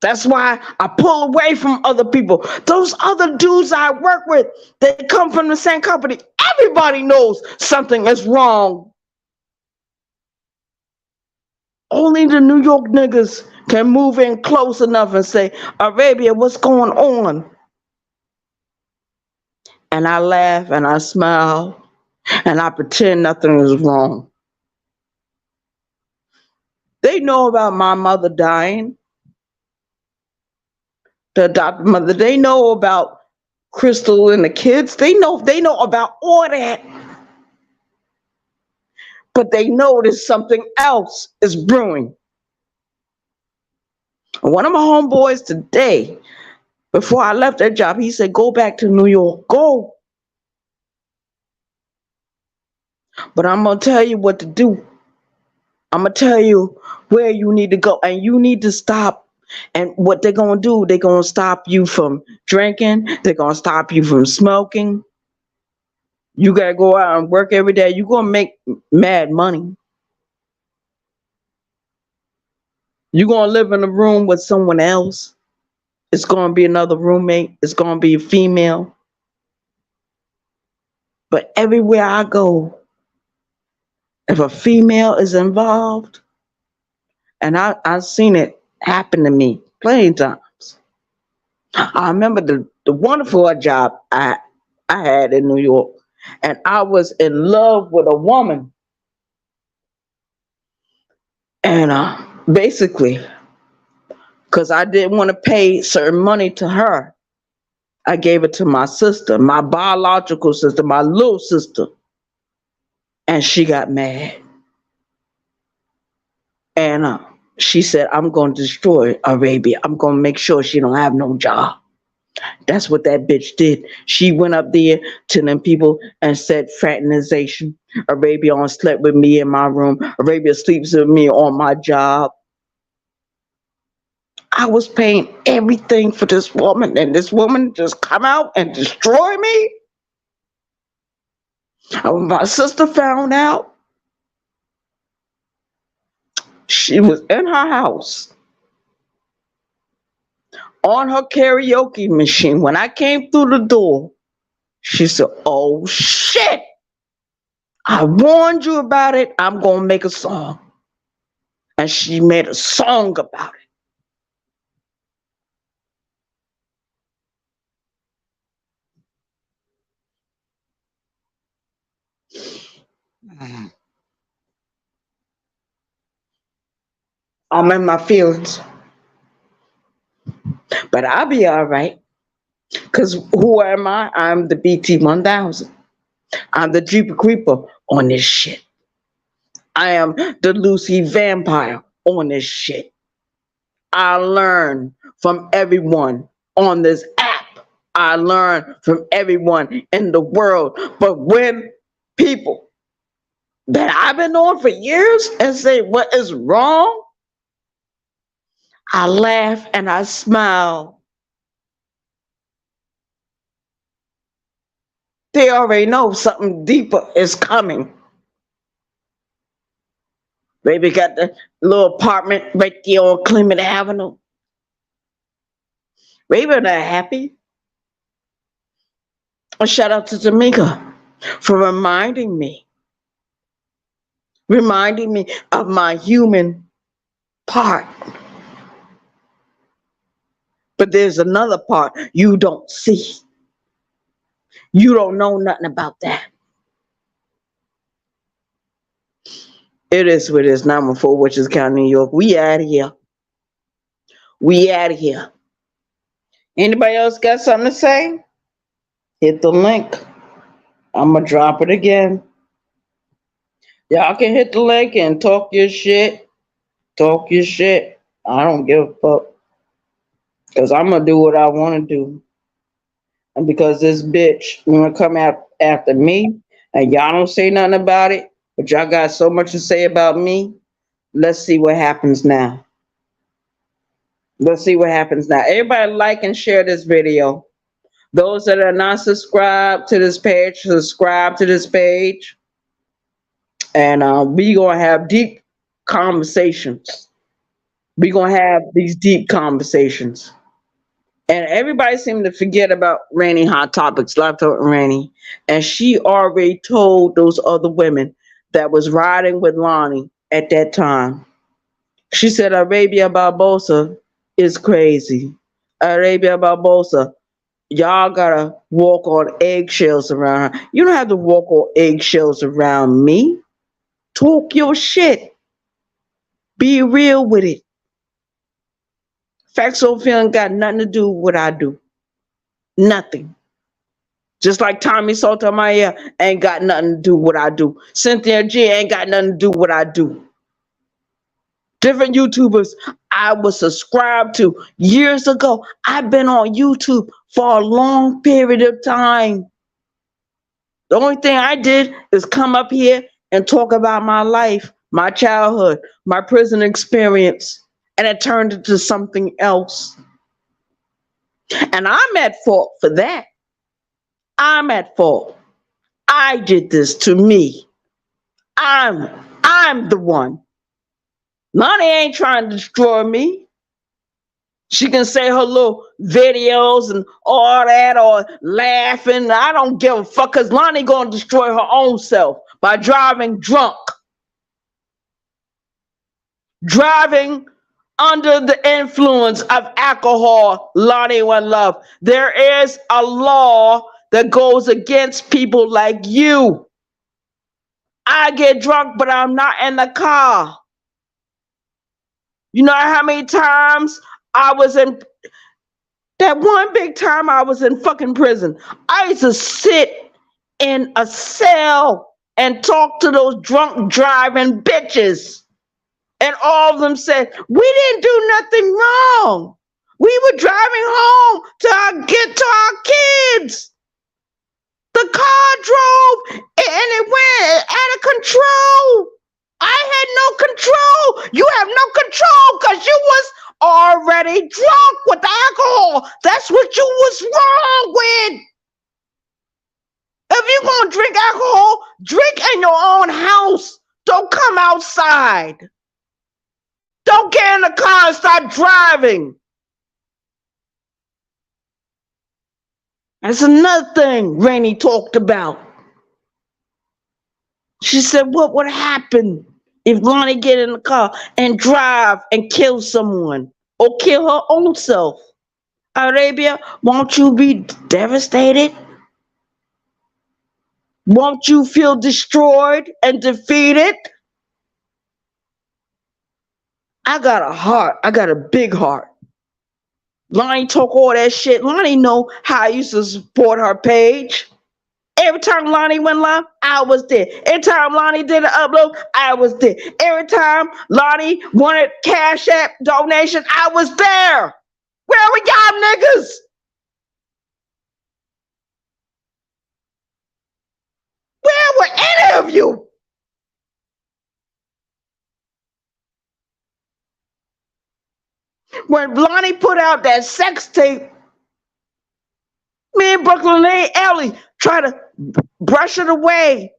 That's why I pull away from other people. Those other dudes I work with, they come from the same company. Everybody knows something is wrong. Only the New York niggas can move in close enough and say, Arabia, what's going on? And I laugh and I smile and I pretend nothing is wrong. They know about my mother dying. The adopted mother, they know about Crystal and the kids, they know about all that, but they know there's something else is brewing. One of my homeboys today, before I left that job, he said, "Go back to New York, go." But I'm gonna tell you what to do. I'm gonna tell you where you need to go, and you need to stop. And what they're gonna do, they're gonna stop you from drinking. They're gonna stop you from smoking. You gotta go out and work every day. You're gonna make mad money. You're gonna live in a room with someone else. It's gonna be another roommate. It's gonna be a female. But everywhere I go, if a female is involved, and I've seen it happen to me plenty of times. I remember the wonderful job I had in New York, and I was in love with a woman, and basically, because I didn't want to pay certain money to her, I gave it to my sister, my biological sister, my little sister, and she got mad, and she said, "I'm going to destroy Arabia. I'm going to make sure she don't have no job." That's what that bitch did. She went up there to them people and said fraternization. Arabia on slept with me in my room. Arabia sleeps with me on my job. I was paying everything for this woman, and this woman just come out and destroy me. And when my sister found out, she was in her house on her karaoke machine. When I came through the door, she said, "Oh shit, I warned you about it. I'm going to make a song." And she made a song about it. I'm in my feelings, but I'll be all right. Because who am I? I'm the BT 1000. I'm the Jeepy Creeper on this shit. I am the Lucy Vampire on this shit. I learn from everyone on this app. I learn from everyone in the world. But when people that I've been on for years and say what is wrong, I laugh and I smile. They already know something deeper is coming. Baby got the little apartment right there on Clement Avenue. Baby not happy. A shout out to Tamika for reminding me of my human part. But there's another part you don't see. You don't know nothing about that. It is what it is. 914 Witches County, New York. We out of here. We out of here. Anybody else got something to say? Hit the link. I'm going to drop it again. Y'all can hit the link and talk your shit. Talk your shit. I don't give a fuck. Because I'm going to do what I want to do. And because this bitch want to come after me and y'all don't say nothing about it, but y'all got so much to say about me, let's see what happens now. Let's see what happens now. Everybody like and share this video. Those that are not subscribed to this page, subscribe to this page. And we going to have deep conversations. We going to have these deep conversations. And everybody seemed to forget about Rainy Hot Topics, Live Talk with Rainy. And she already told those other women that was riding with Lonnie at that time. She said Arabia Barbosa is crazy. Arabia Barbosa, y'all gotta walk on eggshells around her. You don't have to walk on eggshells around me. Talk your shit. Be real with it. Facts or feeling got nothing to do with what I do. Nothing. Just like Tommy Sotomayor ain't got nothing to do with what I do. Cynthia G ain't got nothing to do with what I do. Different YouTubers I was subscribed to years ago. I've been on YouTube for a long period of time. The only thing I did is come up here and talk about my life, my childhood, my prison experience, and it turned into something else. And I'm at fault for that. I'm at fault. I did this to me. I'm the one. Lonnie ain't trying to destroy me. She can say her little videos and all that or laughing. I don't give a fuck because Lonnie gonna destroy her own self by driving drunk. Driving under the influence of alcohol, Lonnie One Love. There is a law that goes against people like you. I get drunk, but I'm not in the car. You know how many times I was in that one big time I was in fucking prison? I used to sit in a cell and talk to those drunk driving bitches. And all of them said, we didn't do nothing wrong. We were driving home to get to our kids. The car drove and it went out of control. I had no control. You have no control because you was already drunk with the alcohol. That's what you was wrong with. If you're going to drink alcohol, drink in your own house. Don't come outside. Don't get in the car and start driving. That's another thing Rainey talked about. She said, what would happen if Lonnie get in the car and drive and kill someone or kill her own self? Arabia, won't you be devastated? Won't you feel destroyed and defeated? I got a heart. I got a big heart. Lonnie talk all that shit. Lonnie know how I used to support her page. Every time Lonnie went live, I was there. Every time Lonnie did an upload, I was there. Every time Lonnie wanted Cash App donation, I was there. Where were y'all niggas? Where were any of you? When Lonnie put out that sex tape, me and Brooklyn A. Ellie try to brush it away,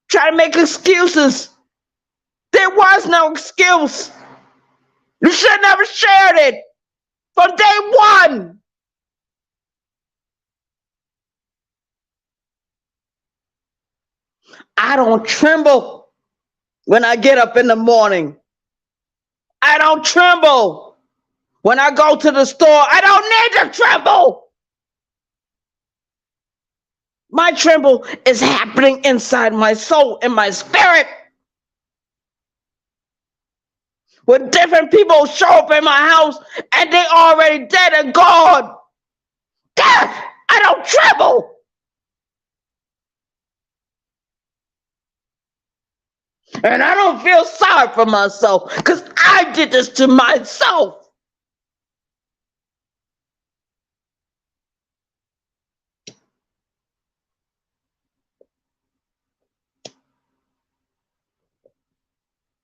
try to make excuses. There was no excuse. You should have never shared it from day one. I don't tremble when I get up in the morning. I don't tremble when I go to the store. I don't need to tremble. My tremble is happening inside my soul, in my spirit. When different people show up in my house and they already dead and gone. Death, I don't tremble. And I don't feel sorry for myself because I did this to myself.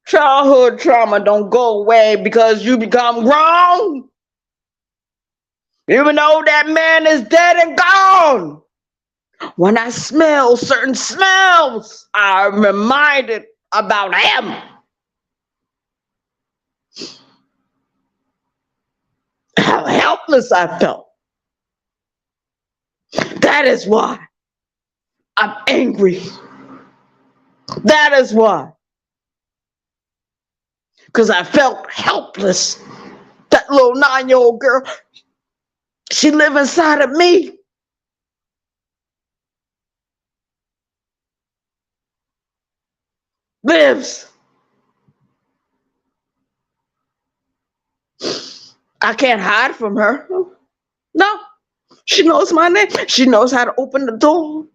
Childhood trauma don't go away because you become grown. Even though that man is dead and gone. When I smell certain smells, I'm reminded about him. How helpless I felt. That is why I'm angry. That is why. Because I felt helpless. That little 9-year-old girl, she lived inside of me. Lives. I can't hide from her. No. She knows my name. She knows how to open the door.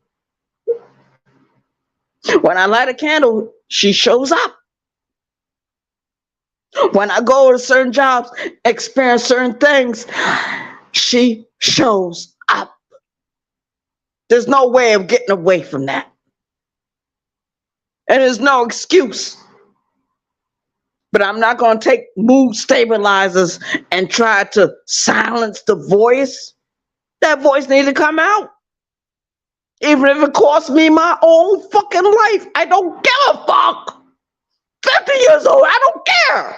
When I light a candle, she shows up. When I go to certain jobs, experience certain things, she shows up. There's no way of getting away from that. And there's no excuse. But I'm not going to take mood stabilizers and try to silence the voice. That voice needs to come out. Even if it costs me my own fucking life, I don't give a fuck. 50 years old, I don't care.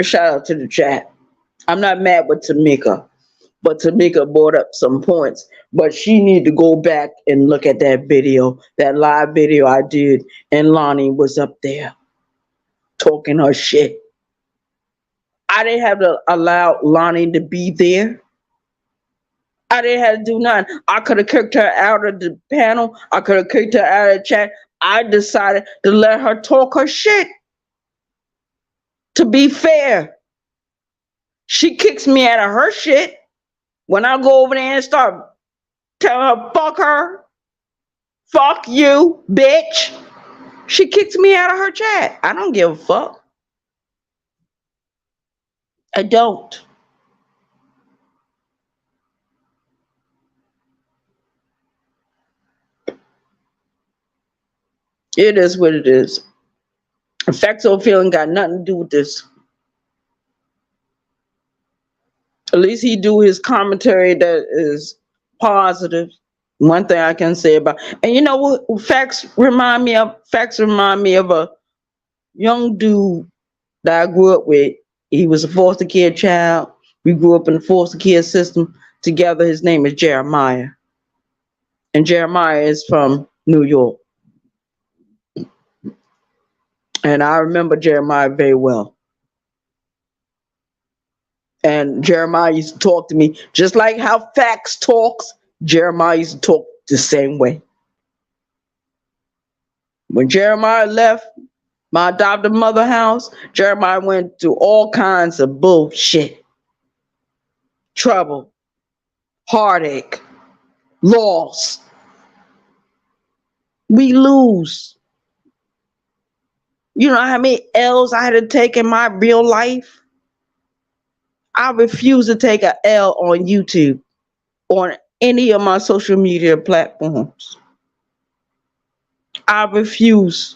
Shout out to the chat. I'm not mad with Tamika, but Tamika brought up some points. But she need to go back and look at that video, that live video I did, and Lonnie was up there talking her shit. I didn't have to allow Lonnie to be there. I didn't have to do nothing. I could have kicked her out of the panel. I could have kicked her out of the chat. I decided to let her talk her shit. To be fair, she kicks me out of her shit when I go over there and start telling her, fuck her, fuck you, bitch. She kicks me out of her chat. I don't give a fuck. I don't. It is what it is. Factual feeling got nothing to do with this. At least he do his commentary that is positive. One thing I can say about, and you know what facts remind me of? Facts remind me of a young dude that I grew up with. He was a foster care child. We grew up in the foster care system together. His name is Jeremiah. And Jeremiah is from New York. And I remember Jeremiah very well. And Jeremiah used to talk to me just like how Facts talks. Jeremiah used to talk the same way. When Jeremiah left my adopted mother house, Jeremiah went through all kinds of bullshit. Trouble, heartache, loss. We lose. You know how many L's I had to take in my real life? I refuse to take an L on YouTube, on any of my social media platforms. I refuse.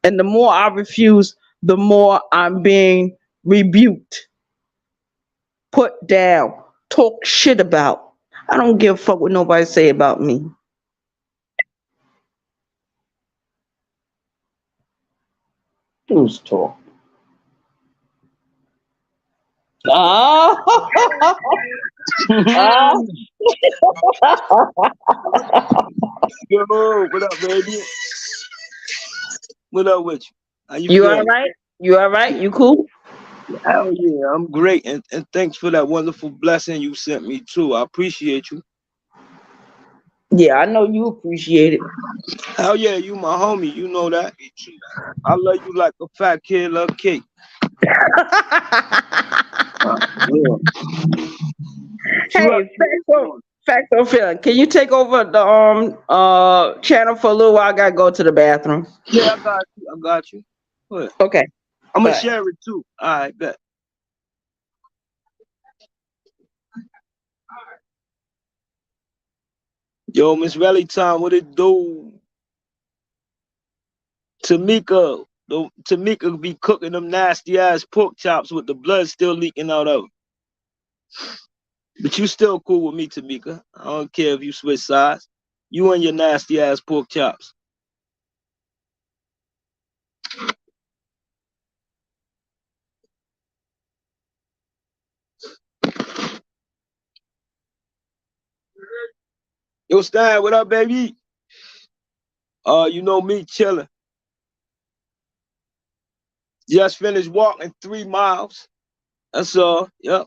And the more I refuse, the more I'm being rebuked, put down, talk shit about. I don't give a fuck what nobody say about me. Who's talking? Ah, ah. Yo, what up, baby? What up with you? How you You feeling? all right? You all right? You cool? Hell yeah, I'm great. And thanks for that wonderful blessing you sent me too. I appreciate you. Yeah, I know you appreciate it. Hell yeah, you my homie. You know that. I love you like a fat kid love cake. Yeah. Hey, facts or feeling. Can you take over the channel for a little while? I gotta go to the bathroom. Yeah, I got you. I got you. Go ahead. Okay. I'm gonna Bye. share it too. All right, bet. Yo, Miss Relly Time, what it do? Tamika, Tamika be cooking them nasty ass pork chops with the blood still leaking out of 'em. But you still cool with me, Tamika. I don't care if you switch sides. You and your nasty ass pork chops. Yo, Stan, what up, baby? You know me chilling. Just finished walking 3 miles. That's all. Yep.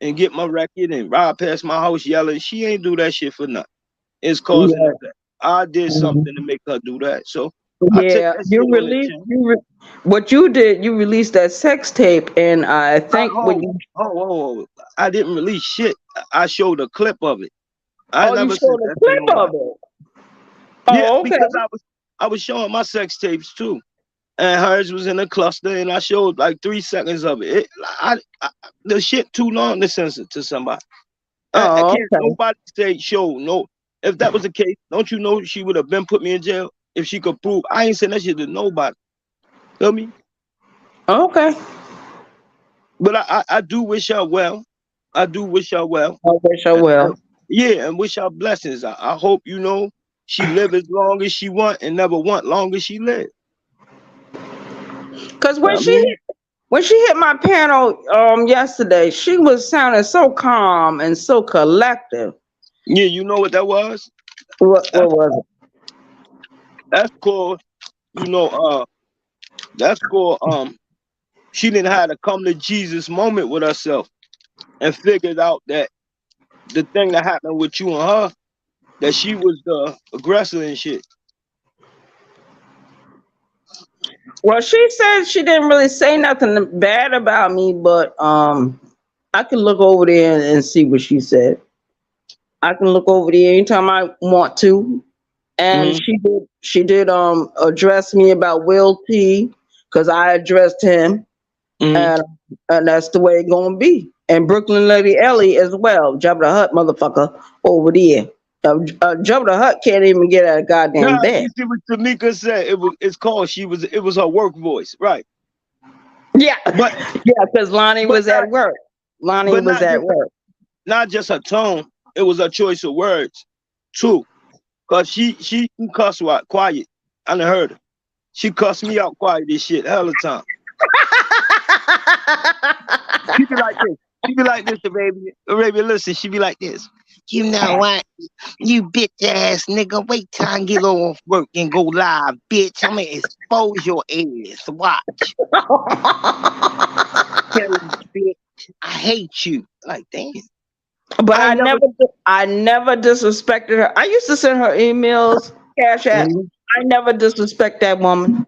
and get my record and ride past my house yelling. She ain't do that shit for nothing. It's causing Yeah. effect. I did Mhm. something to make her do that. So I take Yeah, that you shit on the released chin. what you did. You released that sex tape, and I think when Oh, you I didn't release shit. I showed a clip of it. I you never showed sent a that to clip of nobody. it. Yeah, Oh, okay. because I was showing my sex tapes too. And hers was in a cluster, and I showed like 3 seconds of it. The shit too long to send it to somebody. I Oh, can't okay. nobody say show no. If that was the case, don't you know she would have been put me in jail if she could prove I ain't sent that shit to nobody. Feel me? Okay. But I do wish her well. I do wish her well. I wish I will. Yeah, and wish her blessings. I hope she live as long as she want and never want long as she live. Cause I mean, when she hit my panel yesterday, she was sounding so calm and so collective. yeah, you know what that was? What That's was that's called you know that's called she didn't have to come to Jesus moment with herself and figured out that the thing that happened with you and her, that she was the aggressor and shit. Well, she said she didn't really say nothing bad about me, but I can look over there and see what she said. I can look over there anytime I want to. And Mm-hmm. she did address me about Will T because I addressed him, Mm-hmm. and that's the way it's gonna be. And Brooklyn Lady Ellie as well, Jabba the Hutt motherfucker over there. Jabba the Hutt can't even get out of goddamn Nah, bed. you see what Tamika said? It's called it was her work voice, right? Yeah, But yeah, because Lonnie but was at work. Lonnie but was not at just work. not just her tone, it was her choice of words too. Cause she can cuss out quiet. I done heard her. She cussed me out quiet this shit hell of time. She be like this. She be like this, Arabia. Arabia, listen, she be like this. You know what? You bitch ass nigga, wait till I get off work and go live, bitch. I'm gonna expose your ass. Watch. Tell you, bitch, I hate you. Like, damn. But I ain't never. I never disrespected her. I used to send her emails, cash app. Mhm. I never disrespect that woman.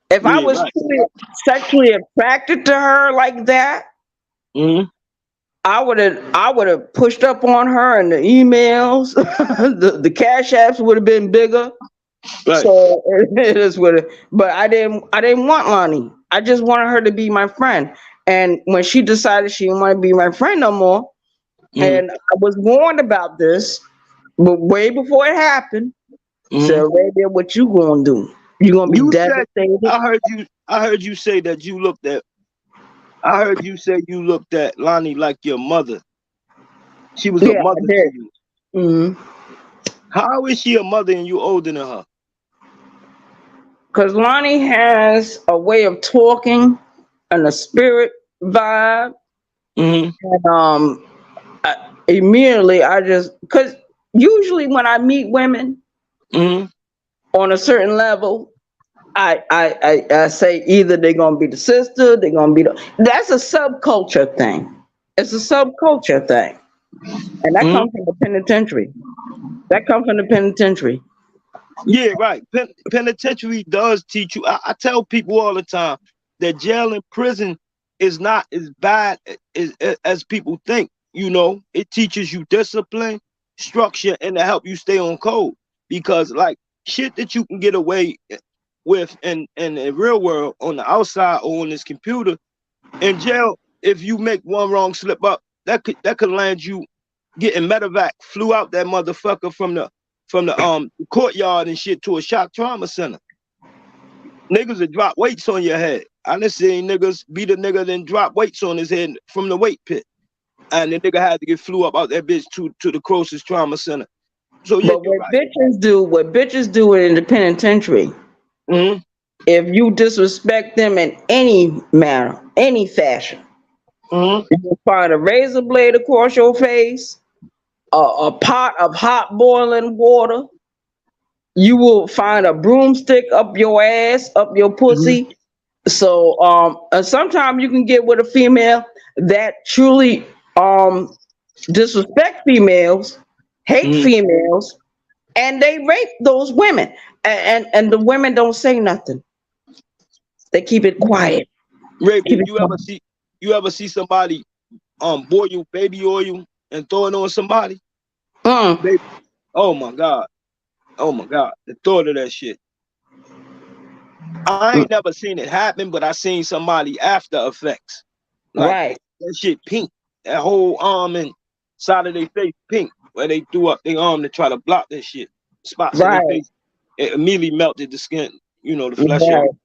If I Yeah, was right. truly sexually attracted to her like that, Mm-hmm. I would have pushed up on her in the emails. The cash apps would have been bigger. Right. So it is what it. But I didn't want Lonnie. I just wanted her to be my friend. And when she decided she didn't want to be my friend no more, Mm-hmm. and I was warned about this, but way before it happened. Mm-hmm. So, Arabia, what you gonna do? You gonna be You said devastated? I heard you say that you looked at I heard you say you looked at Lonnie like your mother. She was a Yeah, I mother to did. you. Mm-hmm. How is she a mother and you older than her? Because Lonnie has a way of talking and a spirit vibe, Mm-hmm. and immediately I just because usually when I meet women Mm-hmm. on a certain level, I say either they're gonna be the sister, they're gonna be that's a subculture thing. It's a subculture thing, and that Mm-hmm. comes from the penitentiary. That comes from the penitentiary. Yeah, right. Penitentiary does teach you. I tell people all the time that jail and prison is not as bad as people think. It teaches you discipline, structure, and to help you stay on code. Because like shit that you can get away with in the real world on the outside or on this computer, in jail, if you make one wrong slip up, that could land you getting medevac flew out that motherfucker from the courtyard and shit to a shock trauma center. Niggas would drop weights on your head. I done seen niggas beat a nigga then drop weights on his head from the weight pit. And the nigga had to get flew up out that bitch to the closest trauma center. So yeah, But you're right. what bitches do in the penitentiary, Mm-hmm. if you disrespect them in any manner, any fashion, Mm-hmm. you will find a razor blade across your face, a pot of hot boiling water. You will find a broomstick up your ass, up your Mm-hmm. pussy. So sometimes you can get with a female that truly disrespect females, hate females, and they rape those women. And the women don't say nothing. They keep it quiet. Keep Raven, it quiet. you ever see somebody boil baby oil and throw it on somebody? Mm, Oh my God. Oh my God. The thought of that shit. I ain't never seen it happen, but I seen somebody after effects. Like right, that shit pink. That whole arm and side of their face pink. Where they threw up their arm to try to block that shit. Spots in their right, face. It immediately melted the skin, the flesh right. off.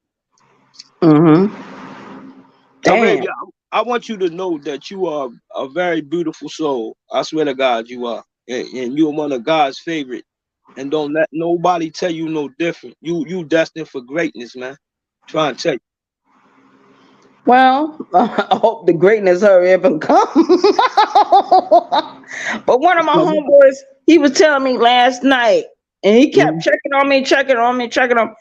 Damn. Arabia, I want you to know that you are a very beautiful soul. I swear to God, you are. And you're one of God's favorite. And don't let nobody tell you no different. You destined for greatness, man. Try and tell you. Well, I hope the greatness hurry up and come. But one of my homeboys, he was telling me last night, and he kept checking on me, checking on me, checking on me.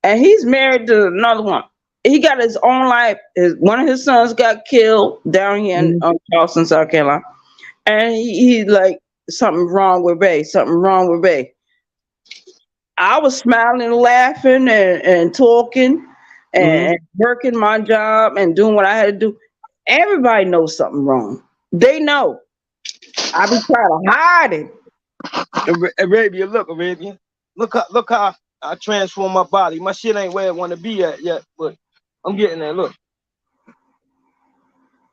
And he's married to another one. He got his own life. One of his sons got killed down here in Charleston, South Carolina. And he like, something wrong with Ray, something wrong with Ray. I was smiling, laughing, and talking and working my job and doing what I had to do. Everybody knows something wrong. They know. I be trying to hide it. Arabia, look, Arabia. Look how I transform my body. My shit ain't where it want to be at yet, but I'm getting there. Look.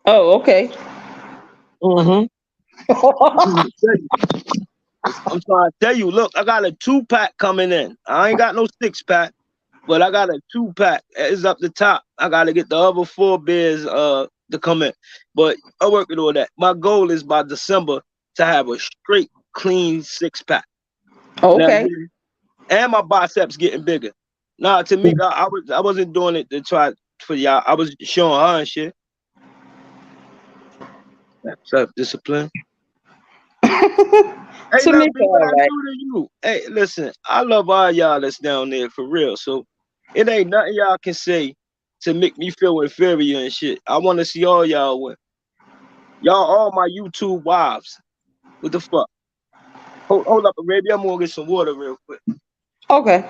Oh, okay. I'm trying to tell you, look, I got a 2-pack coming in. I ain't got no 6-pack, but I got a 2-pack. It's up the top. I gotta get the other 4 beers to come in. But I'm working on that. My goal is by December to have a straight, clean 6-pack. Okay. And my biceps getting bigger. Nah, Tamika, I wasn't doing it to try for y'all. I was showing her and shit. Self-discipline. Hey, To now, me, B, what I all right. do to you? Hey, listen, I love all y'all that's down there for real. So it ain't nothing y'all can say to make me feel inferior and shit. I want to see all y'all win. Y'all all my YouTube wives. What the fuck? Hold up, Arabia. I'm gonna get some water real quick. Okay.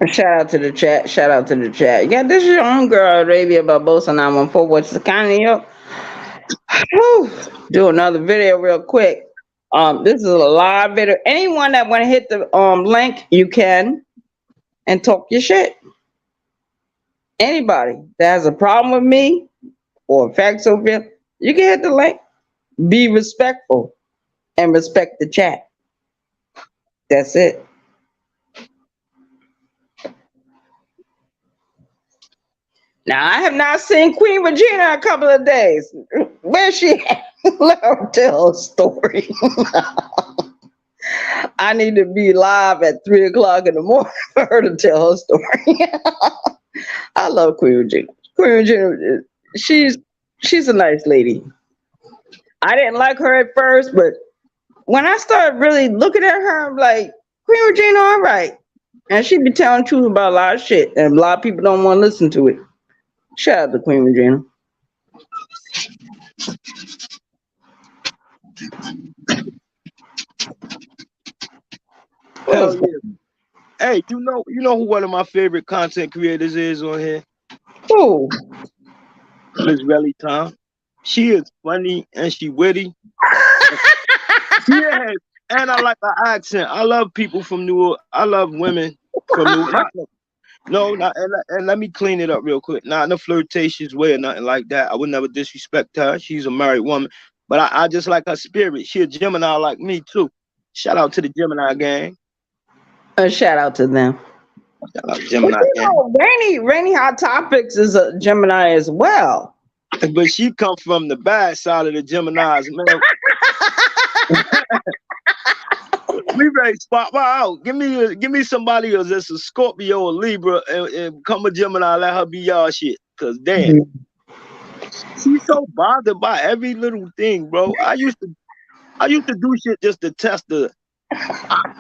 Shout out to the chat. Shout out to the chat. Yeah, this is your own girl, Arabia Barbosa 914. What's the kind of you? Do another video real quick. This is a live video. Anyone that want to hit the link, you can, and talk your shit. Anybody that has a problem with me or facts over here, you can hit the link. Be respectful and respect the chat. That's it. Now I have not seen Queen Regina in a couple of days. Where's she at? Let her tell her story. I need to be live at 3:00 in the morning for her to tell her story. I love Queen Regina. Queen Regina, she's a nice lady. I didn't like her at first, but when I started really looking at her, I'm like, Queen Regina, all right. And she be telling the truth about a lot of shit, and a lot of people don't want to listen to it. Shout out to Queen Regina. Hell yeah. Hey, you know who one of my favorite content creators is on here? Who? Miss Relly Tom. She is funny and she witty. Yeah, and I like her accent. I love people from New York. I love women from New York. No, not, and let me clean it up real quick. Not in a flirtatious way or nothing like that. I would never disrespect her. She's a married woman. But I just like her spirit. She a Gemini like me too. Shout out to the Gemini gang. A shout out to them. Shout out to Gemini gang. Rainy Hot Topics is a Gemini as well. But she come from the bad side of the Geminis, man. We ready to spot her out. Give me somebody that's a Scorpio or Libra and come a Gemini, let her be y'all shit. Cause damn, she's so bothered by every little thing, bro. I used to do shit just to test her.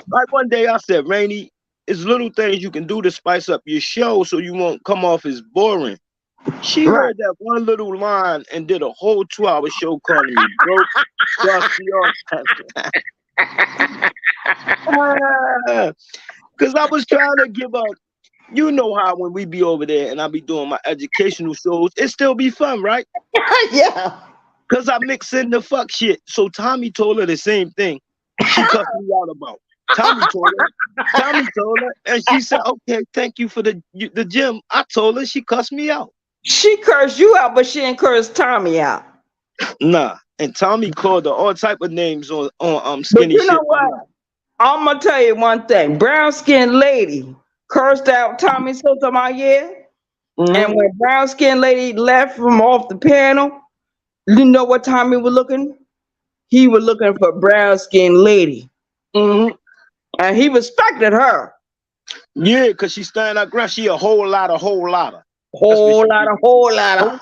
Like one day I said, Rainy, it's little things you can do to spice up your show so you won't come off as boring. She Right. heard that one little line and did a whole 2-hour show calling me broke, dusty, all that. Because I was trying to give up. You know how when we be over there and I be doing my educational shows, it still be fun, right? Yeah. Because I mix in the fuck shit. So Tommy told her the same thing. She cussed me out about. Tommy told her, and she said, "Okay, thank you for the gym." I told her, she cussed me out. She cursed you out, but she didn't curse Tommy out. Nah, and Tommy called her all type of names on But skinny you shit. know what? I'm gonna tell you one thing. Brown skinned lady cursed out Tommy Sotomayor. Yeah. Mhm. And when brown skinned lady left from off the panel, you know what Tommy was looking? He was looking for brown skinned lady. Mhm. And he respected her. Yeah, because she standing her ground. She a whole lot of. Whole lot of. Whole lot of.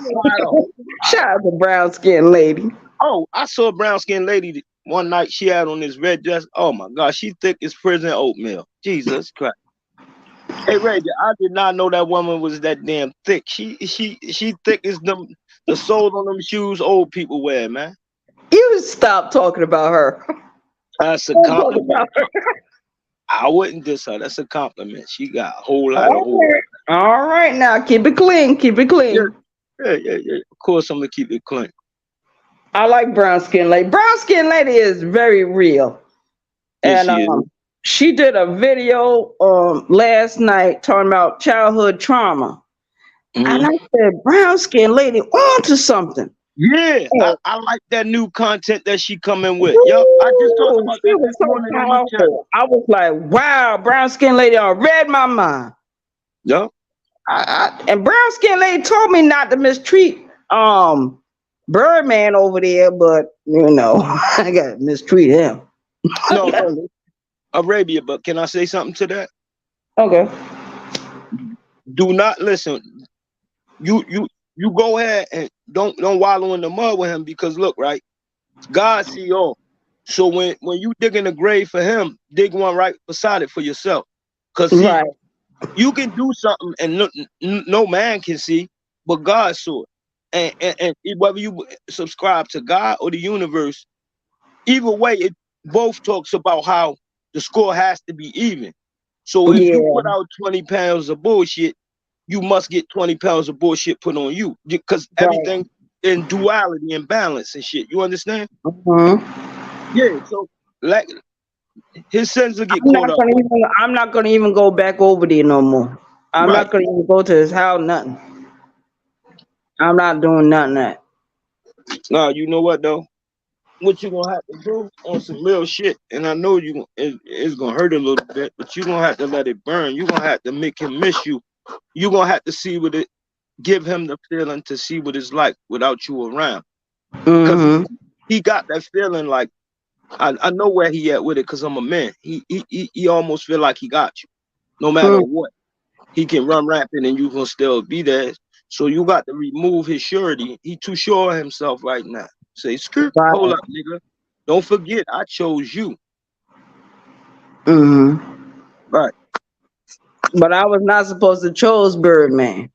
Shout out to brown skinned lady. Oh, I saw a brown skinned lady one night. She had on this red dress. Oh my God, she thick as prison oatmeal. Jesus Christ. Hey Ray, I did not know that woman was that damn thick. She thick as the soles on them shoes old people wear, man. You stop talking about her. That's a compliment. I wouldn't diss her. That's a compliment. She got a whole lot of old. All right, now keep it clean. Keep it clean. Yeah. Of course, I'm gonna keep it clean. I like brown skin lady. Brown skin lady is very real. Yes, And she did a video last night talking about childhood trauma. Mhm. And I said, brown skin lady on to something. Yeah, I like that new content that she coming with. Yup, I just talked about She that was this so morning on my channel. powerful. I was like, wow, brown skin lady read my mind. Yup. And brown skin lady told me not to mistreat Birdman over there, but you know, I gotta mistreat him. No, Arabia, but can I say something to that? Okay. Do not listen. You go ahead and don't wallow in the mud with him, because look, right? God see all. So when you dig in a grave for him, dig one right beside it for yourself. Cause see, Right. you can do something and no man can see, but God saw it. And whether you subscribe to God or the universe, either way, it both talks about how the score has to be even. So if you put out 20 pounds of bullshit, you must get 20 pounds of bullshit put on you, because everything in duality and balance and shit. You understand? Yeah. So like his sins will get caught up. I'm not gonna even go back over there no more. I'm not gonna even go to his house. Nothing. I'm not doing nothing that. Nah, you know what though? What you gonna have to do on some real shit, and I know it's gonna hurt a little bit, but you gonna have to let it burn. You gonna have to make him miss you. You gonna have to see what it, give him the feeling to see what it's like without you around. Because he got that feeling like, I know where he at with it, because I'm a man. He almost feel like he got you. No matter what. He can run rapid and you gonna still be there. So you got to remove his surety. He too sure of himself right now. Say, skirt, hold up, nigga. Don't forget, I chose you. Right. But I was not supposed to choose Birdman.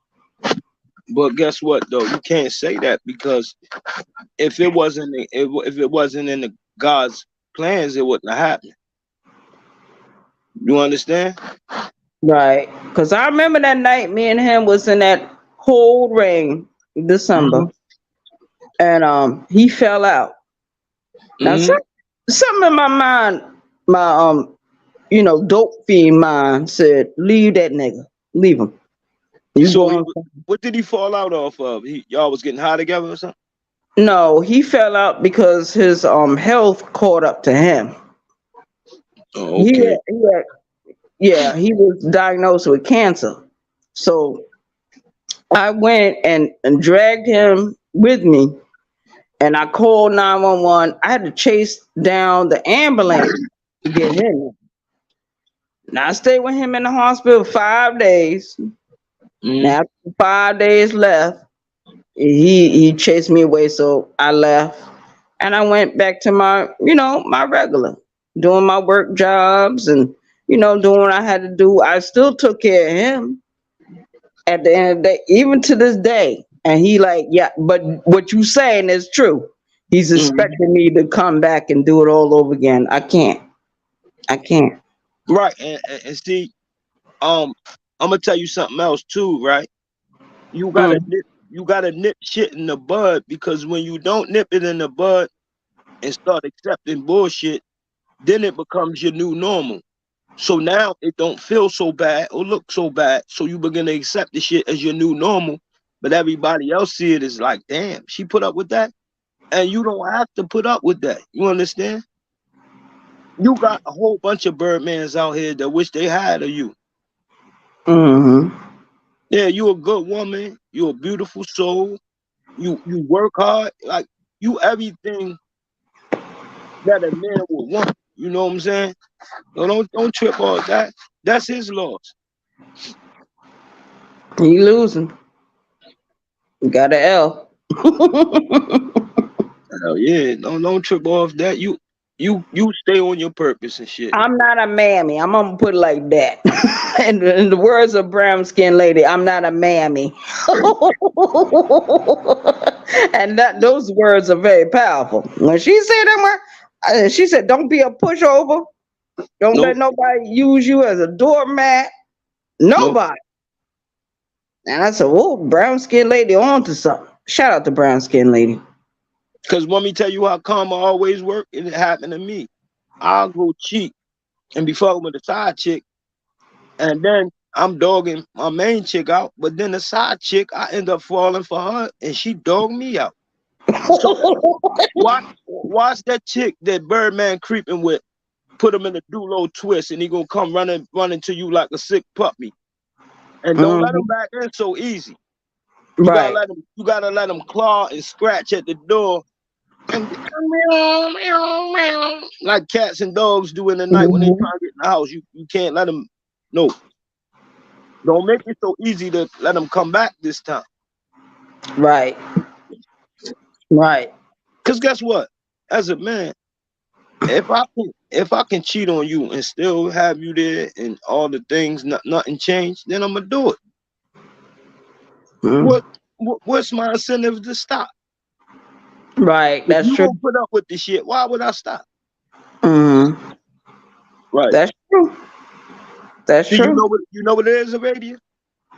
But guess what though? You can't say that, because if it wasn't in the God's plans, it wouldn't have happened. You understand? Right. Because I remember that night me and him was in that cold rain in December. And he fell out. Now something in my mind, my dope fiend mind said, leave that nigga. Leave him. What did he fall out off of? Y'all was getting high together or something? No, he fell out because his health caught up to him. Oh, okay. He was diagnosed with cancer. So I went and dragged him with me, and I called 911. I had to chase down the ambulance to get him. Now I stayed with him in the hospital 5 days. Now after 5 days left, he chased me away, so I left, and I went back to my regular, doing my work jobs and doing what I had to do. I still took care of him. At the end of the day, even to this day. And he like, yeah, but what you saying is true. He's Mhm. expecting me to come back and do it all over again. I can't. I can't. Right. And see, I'm gonna tell you something else too, right? You gotta Mm. nip shit in the bud, because when you don't nip it in the bud and start accepting bullshit, then it becomes your new normal. So now it don't feel so bad or look so bad. So you begin to accept the shit as your new normal. But everybody else see it as like, damn, she put up with that. And you don't have to put up with that. You understand? You got a whole bunch of birdmans out here that wish they had of you. Hmm. Yeah, you a good woman. You a beautiful soul. You work hard. Like you everything that a man would want. You know what I'm saying? So don't trip on that. That's his loss. You losing. You got an L. Hell yeah. Don't trip off that. You stay on your purpose and shit. I'm not a mammy. I'm gonna put it like that. In the words of brown skinned lady, I'm not a mammy. And that those words are very powerful. When she said that, she said, "Don't be a pushover. Don't let Nope, nobody use you as a doormat. nope. Nobody." And I said, "Whoa, brown skinned lady, on to something." Shout out to brown skinned lady. Cause let me tell you how karma always work. It happened to me. I'll go cheat and be fucking with a side chick, and then I'm dogging my main chick out. But then the side chick, I end up falling for her, and she dogged me out. So watch that chick that Birdman creeping with. Put him in a dulo twist, and he gonna come running to you like a sick puppy. And don't let him Mhm. back in so easy. You gotta Right. let him. You gotta let him claw and scratch at the door, and meow, meow, meow, like cats and dogs do in the night when they Mhm. try to get in the house. You can't let them. No, don't make it so easy to let them come back this time. Right. Right. Cause guess what? As a man, if I can cheat on you and still have you there and all the things, nothing changed, then I'm gonna do it. Mm. What, what's my incentive to stop? Right. If That's you true. gonna put up with the shit, why would I stop? Mhm. Right. That's true. That's Do you true. know what it is, Arabia?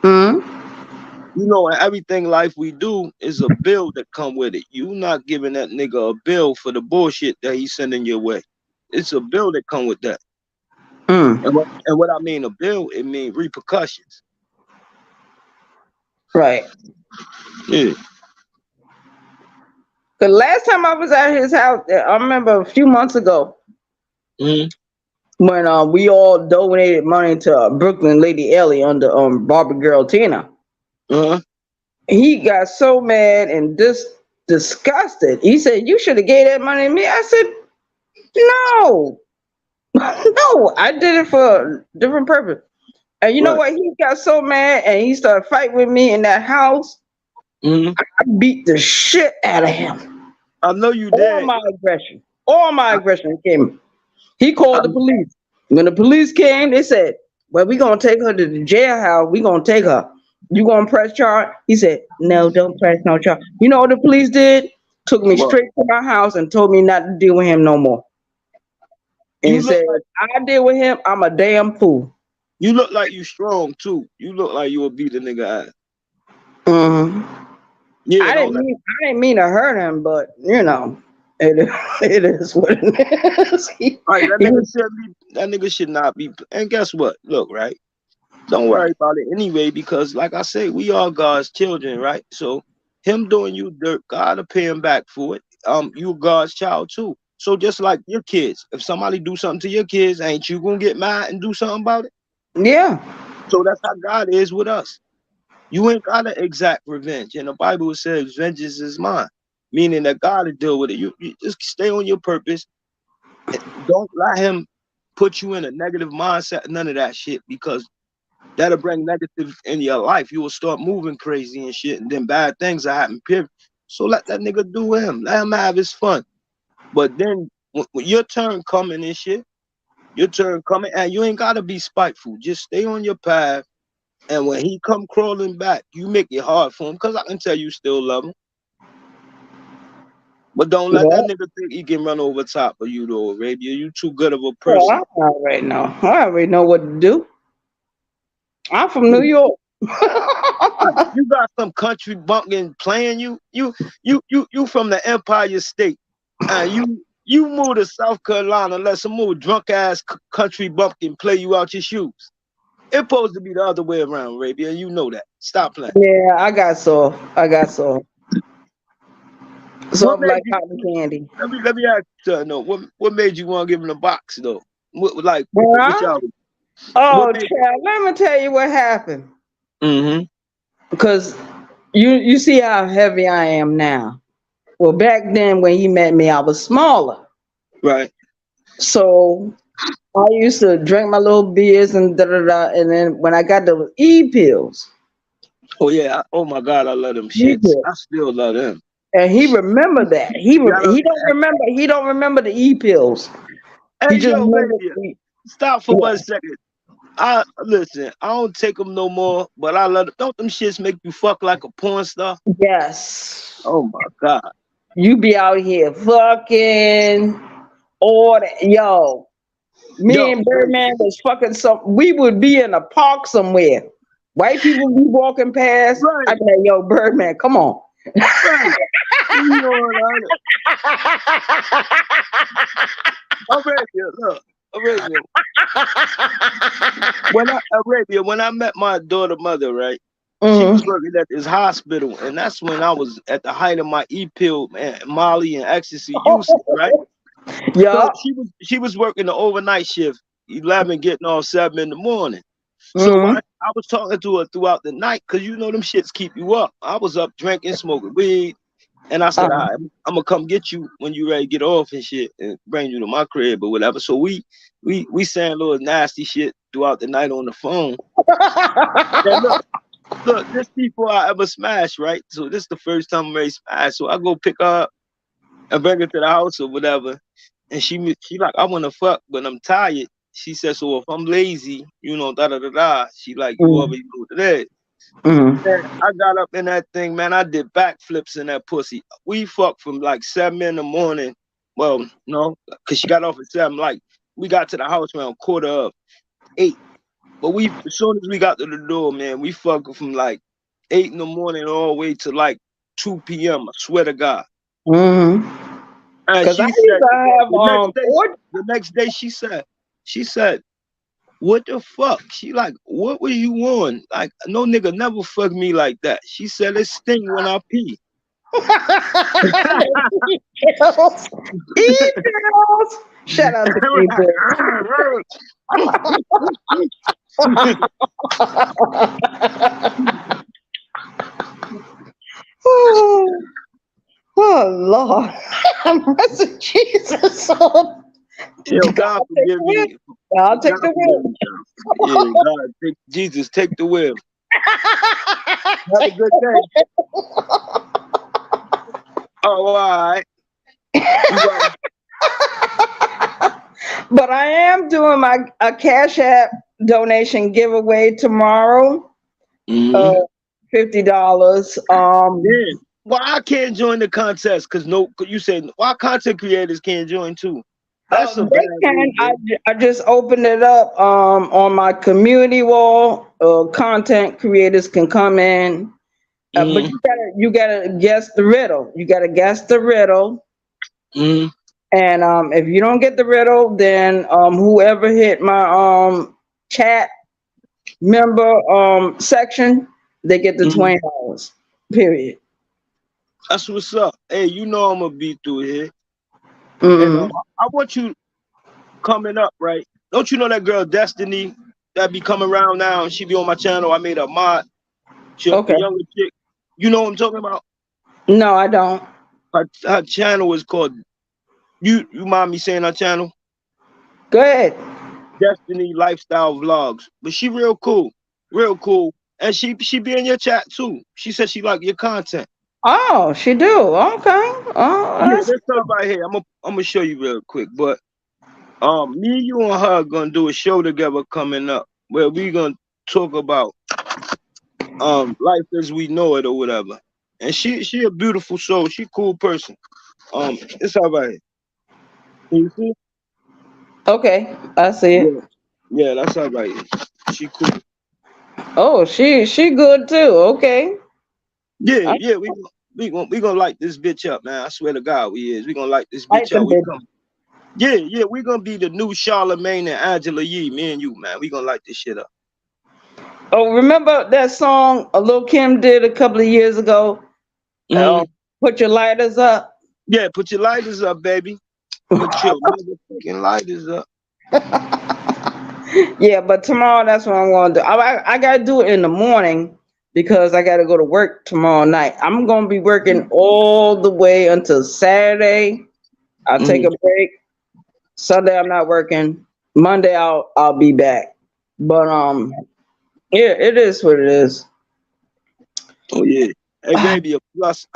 Mhm. You know, and everything life we do is a bill that come with it. You not giving that nigga a bill for the bullshit that he's sending your way. It's a bill that come with that. Mm. And what I mean a bill, it mean repercussions. Right. Yeah. The last time I was at his house, I remember a few months ago Mm-hmm. when we all donated money to Brooklyn Lady Ellie under Barbara Girl Tina. Uh-huh. He got so mad and disgusted. He said, "You should have gave that money to me." I said, "No, no, I did it for a different purpose." And you know Right. what? He got so mad and he started fighting with me in that house. Mm-hmm. I beat the shit out of him. I know you All did. my aggression. All my I, aggression came. He called the I, police. When the police came, they said, "Well, we gonna take her to the jailhouse. We gonna take her. You gonna press charge?" He said, "No, don't press no charge." You know what the police did? Took me well, straight to my house and told me not to deal with him no more. And you he look said, like "If I deal with him, I'm a damn fool." you strong too. You look like you will beat the nigga ass. Hmm. Yeah, don't let I didn't mean to hurt him, but it, it is what it is. right, He was, that nigga should not be, and guess what? Look, right? Don't worry about it anyway, because like I say, we are God's children, right? So him doing you dirt, God will pay him back for it. You God's child too. So just like your kids, if somebody do something to your kids, ain't you gonna get mad and do something about it? yeah, So that's how God is with us. You ain't gotta exact revenge. And the Bible says vengeance is mine. Meaning that God will deal with it. You just stay on your purpose. Don't let him put you in a negative mindset, none of that shit, because that'll bring negative in your life. You will start moving crazy and shit, and then bad things will happen, period. So let that nigga do him. Let him have his fun. But then when your turn coming and shit, your turn coming, and you ain't gotta be spiteful. Just stay on your path And when he come crawling back, you make it hard for him because I can tell you still love him. But don't let that Well, nigga think he can run over top of you though, Arabia. You too good of a well, person. I already know. I already know what to do. I'm from New York. You got some country bumpkin playing you. You from the Empire State. And you move to South Carolina, let some more drunk ass country bumpkin play you out your shoes. It's supposed to be the other way around, Arabia. You know that. Stop playing. Yeah, I got soft. What Soft made like you cotton candy. let me ask you something though. What made you want to give him a box though? What Well, y'all what oh, made child, let me tell you what happened. mm-hmm. Because you see how heavy I am now. Well, back then when he met me, I was smaller. Right. So I used to drink my little beers and da da da. And then when I got the E pills, Oh yeah. Oh my God, I love them E shits. pills, I still love them. and he remembered that. You got He don't remember. He don't remember the E pills. He Hey just yo, remembers. baby, stop for 1 second. I listen. I don't take them no more, but I love them. Don't them shits make you fuck like a porn star? Yes, Oh my God. you be out here fucking all that. Yo, me Yo, and baby. Birdman was fucking some. We would be in a park somewhere. White people be walking past. Right, I'd be like, "Yo, Birdman, come on." right. You know what Arabia, look, Arabia. When I met my daughter mother, right? She was Mhm. working at this hospital, and that's when I was at the height of my E-pill and Molly and ecstasy usage, right? So Yeah. she was working the overnight shift, 11 getting off 7 in the morning. So Mhm. I was talking to her throughout the night, cause you know them shits keep you up. I was up drinking, smoking weed, and I said, all right, I'm gonna come get you when you ready to get off and shit, and bring you to my crib or whatever. So we saying little nasty shit throughout the night on the phone. And look, this before I ever smashed, right? So this is the first time I really smashed. So I go pick her up and bring her to the house or whatever. And she like, I wanna fuck, but I'm tired. She said, so if I'm lazy, you know, da da da da. She like, you Mhm. already know today. Mhm. Man, I got up in that thing, man. I did backflips in that pussy. We fucked from like 7 in the morning. Well, no, cause she got off at 7. Like we got to the house around 8:15. But as soon as we got to the door, man, we fucking from like 8 in the morning all the way to like 2 p.m. I swear to God. Mhm. And Cause I she used said to have the next day she said, what the fuck? She like, what were you on? Like, no nigga never fucked me like that. She said it sting when I pee. E-pills. E-pills. Shout out to E-pills. Oh, oh Lord. Mercy, Jesus. Yo, God forgive me. I'll take God the forgive wheel. me. Yeah, God, Jesus, take the wheel. Have a good day. Oh, all right. But I am doing a Cash App donation giveaway tomorrow. Mm-hmm. $50. Yeah. Well, I can't join the contest because you said why content creators can't join too. That's a bad They can. move, man. I just opened it up on my community wall. Content creators can come in, but Mm-hmm. you gotta guess the riddle. You gotta guess the riddle, Mm-hmm. and if you don't get the riddle, then whoever hit my chat member section, they get the Mm-hmm. $20. Period. That's what's up. Hey, you know I'm gonna be through here, and Mm-hmm. I want you coming up, right? Don't you know that girl Destiny that be coming around now? And she be on my channel. I made a mod. She a Okay. younger chick. You know what I'm talking about? No, I don't. Her channel is called. You mind me saying her channel? Go ahead. Destiny Lifestyle Vlogs. But she real cool, and she be in your chat too. She said she like your content. Oh, she do. Okay. Oh, Yeah, that's this stuff right here. I'm gonna show you real quick, but me, you, and her gonna do a show together coming up where we gonna talk about life as we know it or whatever. And she a beautiful soul. She a cool person. It's all right. Can you see? Okay, I see it. Yeah, yeah, that's all right. She cool. Oh, she good too. Okay. Yeah, I yeah, we gonna light this bitch up, man. I swear to God, we is. We gonna light this like bitch the up. We bitch. come. Yeah, yeah, we gonna be the new Charlemagne and Angela Yee, me and you, man. We gonna light this shit up. Oh, remember that song Lil Kim did a couple of years ago? Hmm. Put your lighters up. Yeah, put your lighters up, baby. Put your motherfucking lighters up. Yeah, but tomorrow that's what I'm gonna do. I gotta do it in the morning because I gotta go to work tomorrow night. I'm gonna be working all the way until Saturday. I'll take Hmm. a break. Sunday I'm not working. Monday I'll be back. But yeah, it is what it is. Oh yeah. Hey, baby. Plus,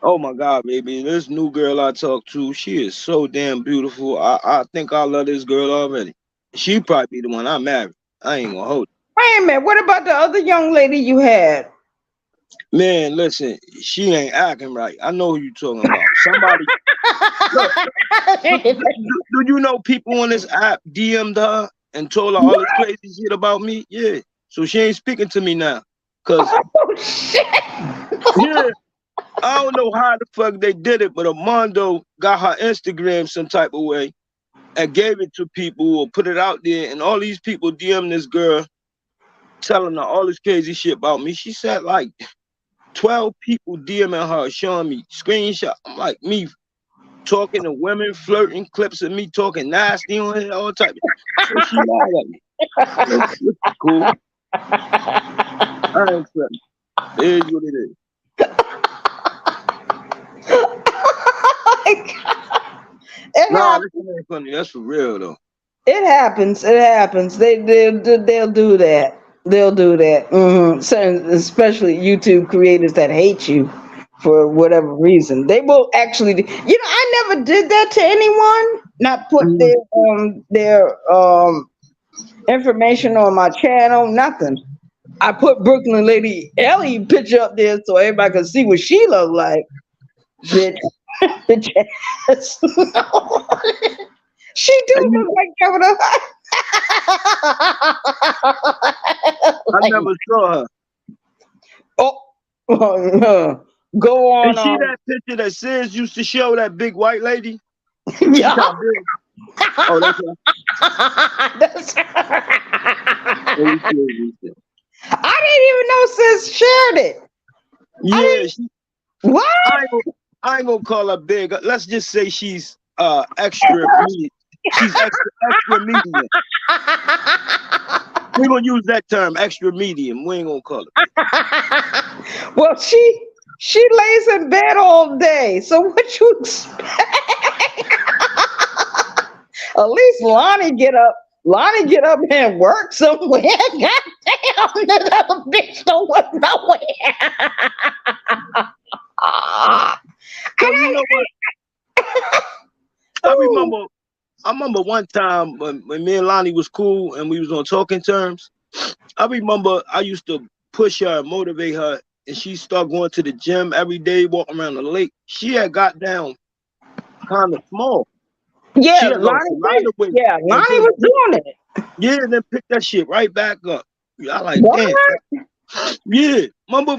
oh my God, baby, this new girl I talked to, she is so damn beautiful. I think I love this girl already. She probably be the one I marry. I ain't gonna hold Wait a minute, what about the other young lady you had? it. Man, listen, she ain't acting right. I know who you talking about. Somebody, look, do you know people on this app DM'd her and told her all this crazy shit about me? Yeah. So she ain't speaking to me now. Cause Oh shit! yeah, I don't know how the fuck they did it, but Armando got her Instagram some type of way and gave it to people or put it out there, and all these people DM this girl, telling her all this crazy shit about me. She said like 12 people DMing her, showing me screenshot. I'm like, me talking to women, flirting, clips of me talking nasty on here, all type of. So she mad at me. It's cool. I ain't tripping. It is what it is. It Nah, happens. this ain't funny. That's for real though. It happens. It happens. They'll do that. They'll do that. So, especially YouTube creators that hate you for whatever reason. They will actually. I never did that to anyone. Not put Mhm. their information on my channel. Nothing. I put Brooklyn Lady Ellie picture up there so everybody can see what she look like. Bitch. Bitch ass. She do And look like Governor. I Like, never saw her. oh, go And on. see that picture that says used to show that big white lady? She Yeah. kind of big. Oh, that's her. That's, Let me see, let me see. I didn't even know sis shared it. I Yeah, didn't. What? I ain't gonna call her big. Let's just say she's extra medium. She's extra medium. We're gonna use that term, extra medium. We ain't gonna call it. Well, she lays in bed all day. So what you expect? At least Lonnie get up. Lonnie get up and work somewhere. God damn, that other bitch don't work nowhere. So you know what? I Ooh, remember one time when me and Lonnie was cool and we was on talking terms. I remember I used to push her and motivate her, and she started going to the gym every day, walking around the lake. She had got down kind of small. She yeah, had lost a Lonnie lot did. of weight, Yeah, and Lonnie then was doing it. yeah, and then pick that shit right back up. I like, What? damn. Yeah, remember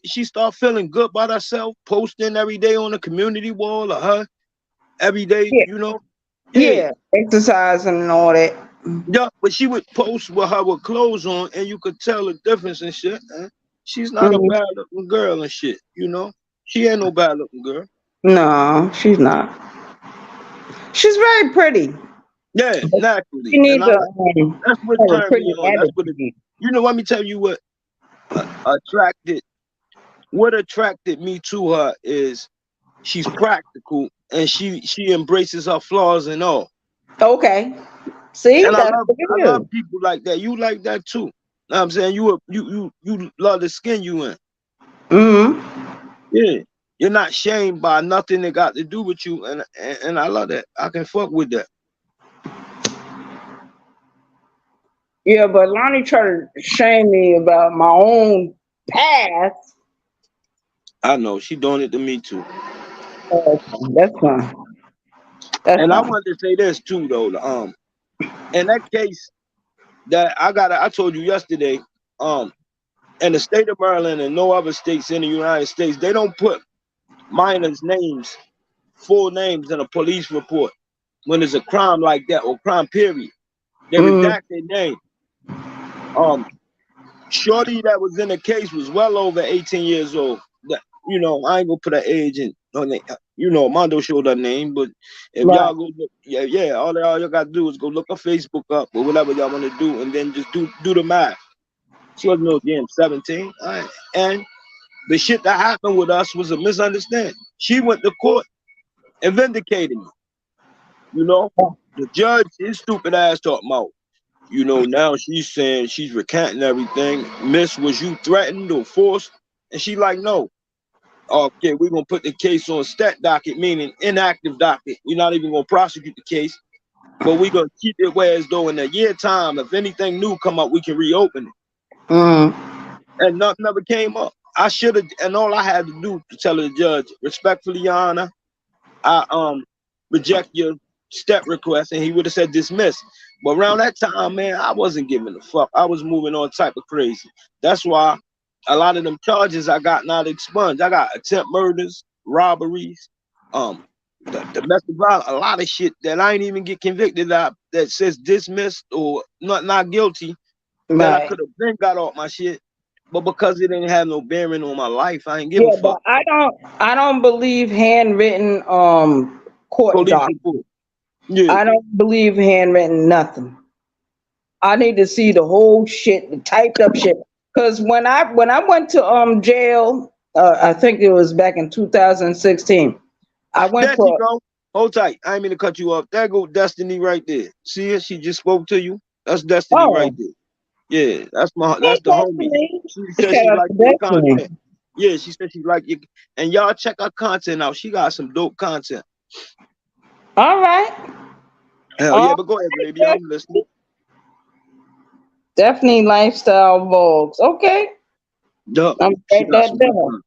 she started feeling good about herself, posting every day on the community wall of her every day, Yeah, you know. Yeah, yeah, exercising and all that. yeah, but she would post with her with clothes on, and you could tell the difference and shit. She's not a Mhm. bad looking girl and shit, you know. She ain't no bad looking girl. No, she's not. She's very pretty. Yeah, She naturally, and needs I to like that's what have a turned me pretty on. That's what it. attitude. You know, let me tell you what attracted. What attracted me to her is she's practical and she embraces her flaws and all. Okay. See, And that's what I it love is. people like that. You like that too. Know what I'm saying you love the skin you in. Mm-hmm. Yeah. You're not shamed by nothing that got to do with you, and I love that. I can fuck with that. Yeah, but Lonnie tried to shame me about my own past. I know she doing it to me too. That's fine. That's And I fine. wanted to say this too, though. In that case that I told you yesterday, in the state of Maryland and no other states in the United States, they don't put minors' names, full names in a police report when there's a crime like that or crime period. They Mm, redact their name. Shorty that was in the case was well over 18 years old. That, I ain't gonna put her age in her name. Mondo showed her name, but if right. y'all go look, yeah, all y'all gotta do is go look her Facebook up or whatever y'all wanna do, and then just do the math. She wasn't no damn 17. All right. And the shit that happened with us was a misunderstanding. She went to court and vindicated me. The judge, his stupid ass talking about, now she's saying she's recanting everything. Miss, was you threatened or forced? And she like, no. Okay, we're gonna put the case on stat docket, meaning inactive docket. We're not even gonna prosecute the case, but we're gonna keep it where as though in a year time, if anything new come up, we can reopen it. And nothing never came up. I should have, and all I had to do to tell the judge, respectfully, Your Honor, I reject your step request, and he would have said dismiss. But around that time, man, I wasn't giving a fuck. I was moving on type of crazy. That's why a lot of them charges I got not expunged. I got attempt murders, robberies, domestic violence, a lot of shit that I ain't even get convicted of that says dismissed or not guilty. That I Right. could have then got off my shit. But because it didn't have no bearing on my life, I ain't give a Yeah, but fuck. I don't believe handwritten court Police doc. report. Yeah. I don't believe handwritten nothing. I need to see the whole shit, the typed up shit. Cause when I went to jail, I think it was back in 2016. I went There she for go. Hold tight. I ain't mean to cut you off. There go Destiny right there. See her? She just spoke to you. That's Destiny right oh, there. Yeah, that's hey, the homie. Destiny. She said Shout she out liked to your Destiny. content. Yeah, she said she liked your, and y'all check her content out. She got some dope content. All right. Hell yeah, but go ahead, baby. I'm listening. Definitely lifestyle vlogs. Okay. Yup. I'm She write got that some good down. content.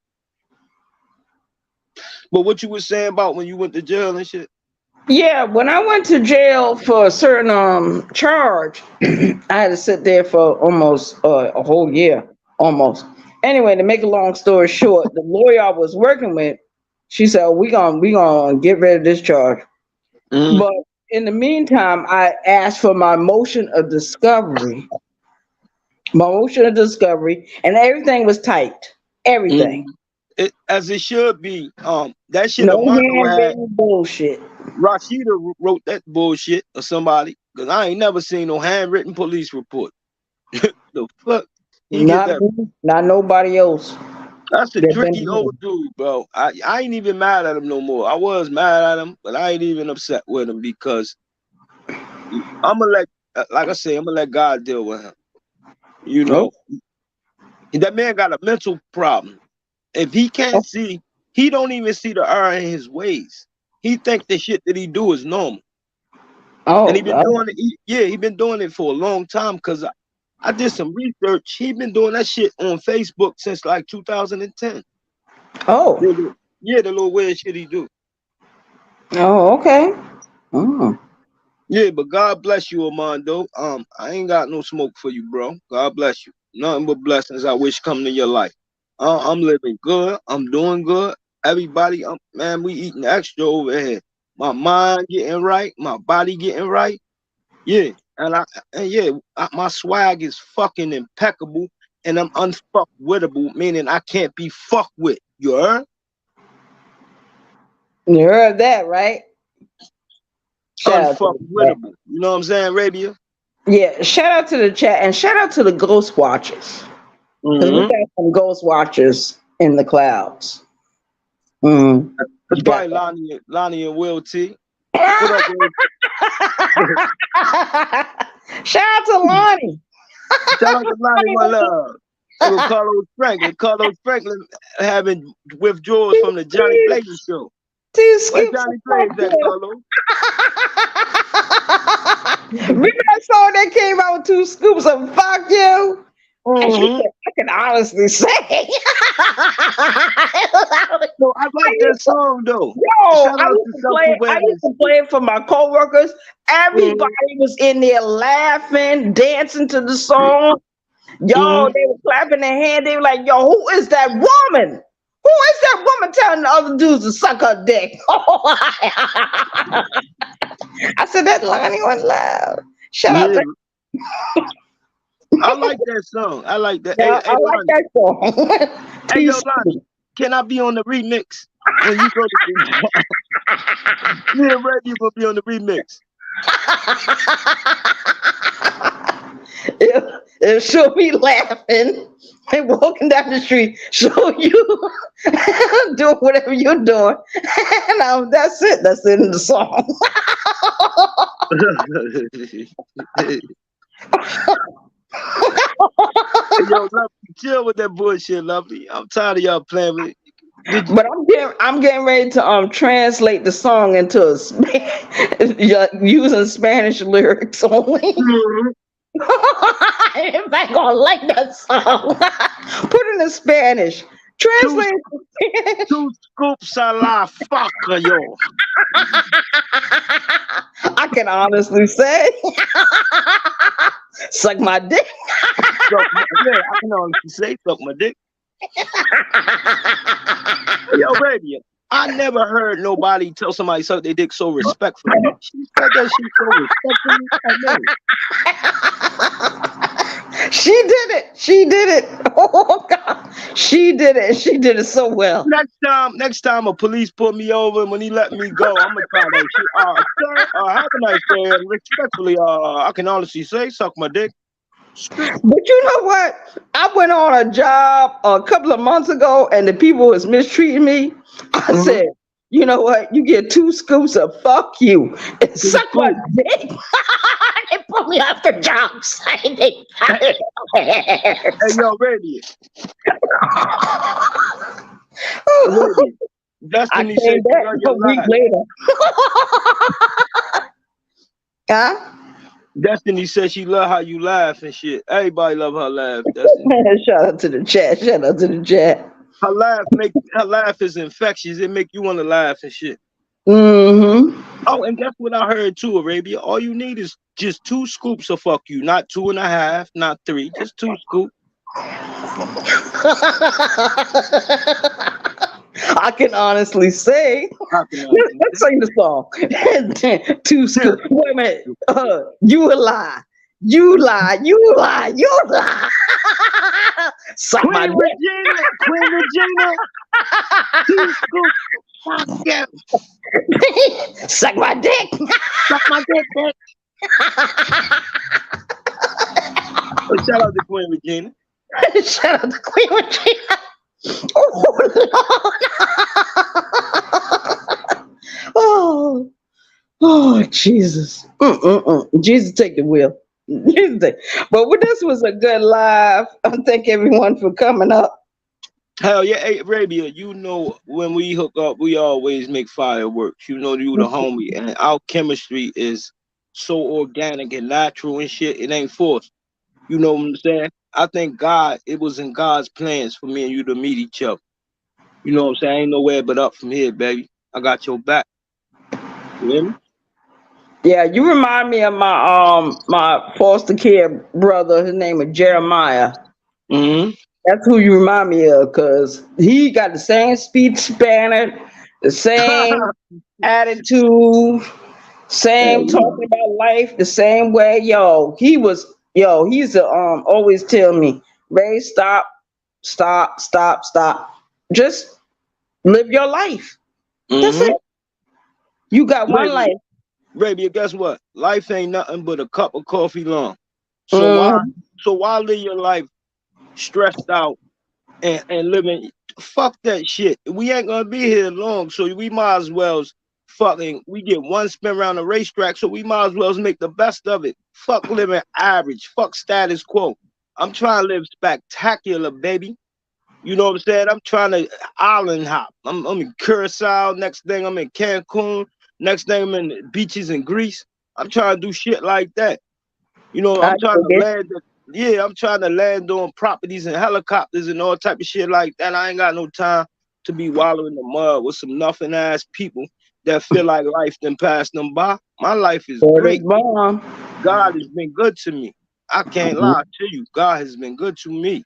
But what you was saying about when you went to jail and shit? Yeah, when I went to jail for a certain charge, I had to sit there for almost a whole year, almost. Anyway, to make a long story short, the lawyer I was working with, she said, oh, we gonna get rid of this charge. Mm-hmm. But in the meantime, I asked for my motion of discovery, and everything was typed. Everything. As it should be. That shit No Armando had. handwritten bullshit. Rashida wrote that bullshit or somebody, because I ain't never seen no handwritten police report. The fuck? He get Not that. me, not nobody else. That's a That tricky been old dude, bro. I ain't even mad at him no more. I was mad at him, but I ain't even upset with him because I'm gonna like I say, I'm gonna let God deal with him. Nope. That man got a mental problem. If he can't see, he don't even see the error in his ways. He think the shit that he do is normal. Oh, And he been doing it. He been doing it for a long time. Cause I did some research. He been doing that shit on Facebook since like 2010. oh, Yeah, the little weird shit he do. oh, okay. Oh. Yeah, but God bless you, Armando. I ain't got no smoke for you, bro. God bless you. Nothing but blessings I wish come to your life. I'm living good. I'm doing good. Everybody, man, we eating extra over here. My mind getting right. My body getting right. Yeah, my swag is fucking impeccable, and I'm unfuckwittable, meaning I can't be fucked with. You heard? You heard that, right? Shout out to the chat. Unfuckwittable. You know what I'm saying, Arabia? Yeah, shout out to the chat and shout out to the ghost watchers. Because we got some ghost watchers in the clouds. It's probably Lonnie and Will T. What up, Will? Shout out to Lonnie. Shout out to Lonnie, my love. And Carlos Franklin having withdrawals from the Johnny Blaze show. Where Johnny Blaze at, Carlos? Remember I song that came out with 2 scoops of fuck you. And she Mhm. said, I can honestly say. So I like that song though. Yo, Shout out to self I used awareness. to play it for my coworkers. Mhm. Everybody was in there laughing, dancing to the song. Yo, Mhm. they were clapping their hand. They were like, yo, who is that woman? Who is that woman telling the other dudes to suck her dick? I said that Lonnie was loud. Shout out Yeah, to I like that song. I like that. yeah, I like Lonnie. that song. Hey, yo, Peace. Lonnie, can I be on the remix when you go to me and Reggie gonna be on the remix? If she'll be laughing and walking down the street, show you doing whatever you're doing. And that's it. That's it in the song. Yo, Lovely, chill with that bullshit, Lovely. I'm tired of y'all playing with it. Did you? But I'm getting ready to translate the song into using Spanish lyrics only. Mhm. Everybody gonna like that song. Put it in Spanish. Two, Translate it to Spanish. 2 scoops a la fucker, yo. I can honestly say, suck my dick. Yeah, I can honestly say, suck my dick. Yo, Radio, I never heard nobody tell somebody suck their dick so respectfully. She said that shit so respectfully. I know. She did it. She did it. Oh God, she did it. She did it so well. Next time a police pull me over and when he let me go, I'm gonna try that shit. Sir, how can I say respectfully? I can honestly say, suck my dick. But you know what? I went on a job a couple of months ago, and the people was mistreating me. I said, you know what? You get 2 scoops of fuck you and suck my dick. They put me off the job site. Hey, yo, Radio. Radio. I Destiny came said, back "Girl, a you're week lying." later. Huh? Destiny said she love how you laugh and shit. Everybody love her laugh. Destiny. Shout out to the chat. Shout out to the chat. Her laugh is infectious. It make you want to laugh and shit. Mm-hmm. Oh, and that's what I heard too, Arabia. All you need is just 2 scoops of fuck you, not 2.5, not 3, just 2 scoops. I can honestly say, let's sing the song. 2 scoops. Wait a minute. You a lie. You lie. You lie. You lie. Suck my Queen dick. Regina, 2 scoops. Fuck yeah. Suck my dick. Suck my dick, bitch. Oh, shout out to Queen Regina. Shout out to Queen Regina. Oh, Lord. Oh, Jesus. Jesus, take the wheel. But this was a good live. I thank everyone for coming up. Hell yeah, hey, Arabia, you know when we hook up, we always make fireworks. You know you the homie, and our chemistry is so organic and natural and shit. It ain't forced. You know what I'm saying? I think God, it was in God's plans for me and you to meet each other. You know what I'm saying? Ain't nowhere but up from here, baby. I got your back. You hear me? Yeah, you remind me of my foster care brother. His name is Jeremiah. Mm-hmm. That's who you remind me of, because he got the same speech pattern, the same attitude, same talking about life, the same way. He's always tell me, Ray, stop. Just live your life. That's it. You got one life. Arabia, guess what? Life ain't nothing but a cup of coffee long. So why live your life stressed out and living? Fuck that shit. We ain't gonna be here long, so we might as well we get one spin around the racetrack, so we might as well make the best of it. Fuck living average. Fuck status quo. I'm trying to live spectacular, baby. You know what I'm saying? I'm trying to island hop. I'm in Curacao. Next thing I'm in Cancun. Next thing I'm in beaches in Greece. I'm trying to do shit like that. You know, I I'm trying to dig it. land. Yeah, I'm trying to land on properties and helicopters and all type of shit like that. I ain't got no time to be wallowing in the mud with some nothing ass people that feel like life done passed them by. My life is Word is great. born. God has been good to me. I can't Mhm. lie to you. God has been good to me.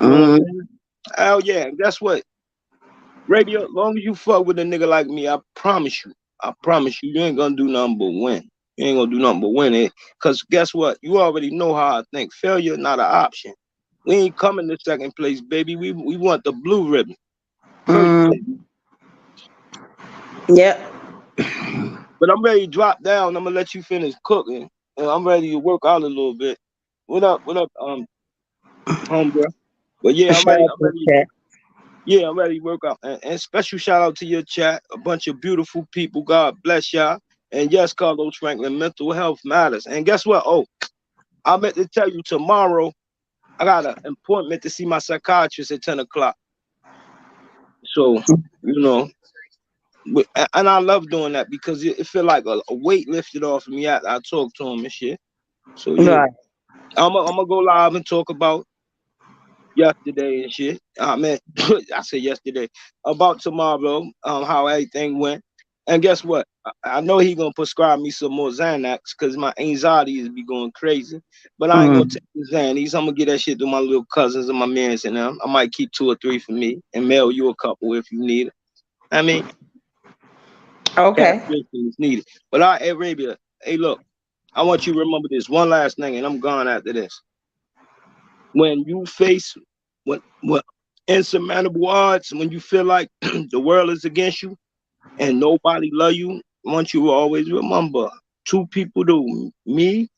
You know what I'm Mhm. saying? Hell yeah. And guess what? Radio, as long as you fuck with a nigga like me, I promise you, you ain't gonna do nothing but win. You ain't gonna do nothing but win it. Cause guess what? You already know how I think. Failure not an option. We ain't coming to second place, baby. We want the blue ribbon. First Mm. place. Yep. But I'm ready to drop down. I'm gonna let you finish cooking. And I'm ready to work out a little bit. What up, homegirl? But yeah, Shout out I'm to the ready. chat. Yeah, I'm ready to work out. And special shout out to your chat. A bunch of beautiful people. God bless y'all. And yes, Carlos Franklin, mental health matters. And guess what? Oh, I meant to tell you tomorrow, I got an appointment to see my psychiatrist at 10 o'clock. So, you know, and I love doing that because it feel like a weight lifted off of me after I talk to him and shit. So, yeah, Right. I'm gonna go live and talk about yesterday and shit. I mean, I said yesterday about tomorrow, how everything went. And guess what? I know he gonna prescribe me some more Xanax because my anxiety is be going crazy. But I ain't gonna Mm. take the Xanax. I'm gonna get that shit to my little cousins and my mans and them. I might keep 2 or 3 for me and mail you a couple if you need it. I mean, cash Okay. is needed. But I, Arabia, hey, look, I want you to remember this one last thing, and I'm gone after this. When you face what insurmountable odds, when you feel like the world is against you and nobody love you, I want you to always remember 2 people do, me,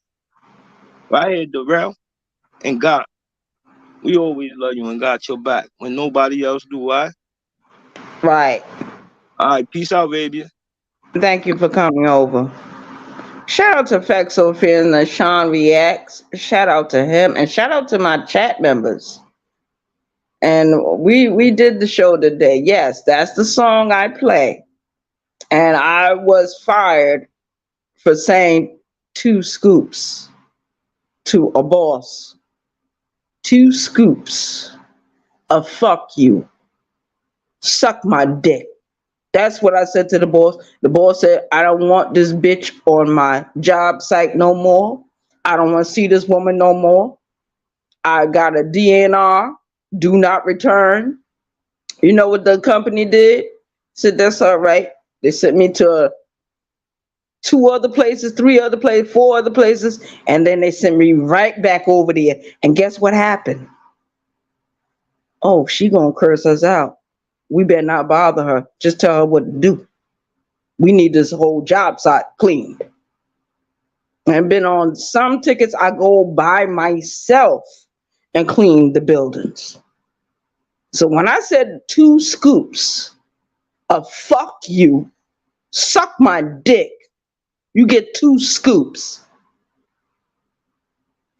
right here, Darrell, and God. We always love you and got your back when nobody else do. I. Right. All right, peace out, baby. Thank you for coming over. Shout out to Fexofin and Sean Reacts. Shout out to him and shout out to my chat members. And we did the show today. Yes, that's the song I play. And I was fired for saying 2 scoops to a boss. 2 scoops of fuck you. Suck my dick. That's what I said to the boss. The boss said, I don't want this bitch on my job site no more. I don't want to see this woman no more. I got a DNR, do not return. You know what the company did? Said, that's all right. They sent me to 2 other places, 3 other places, 4 other places, and then they sent me right back over there. And guess what happened? Oh, she gonna curse us out. We better not bother her. Just tell her what to do. We need this whole job site cleaned. I've been on some tickets, I go by myself and clean the buildings. So when I said 2 scoops of fuck you, suck my dick, you get 2 scoops.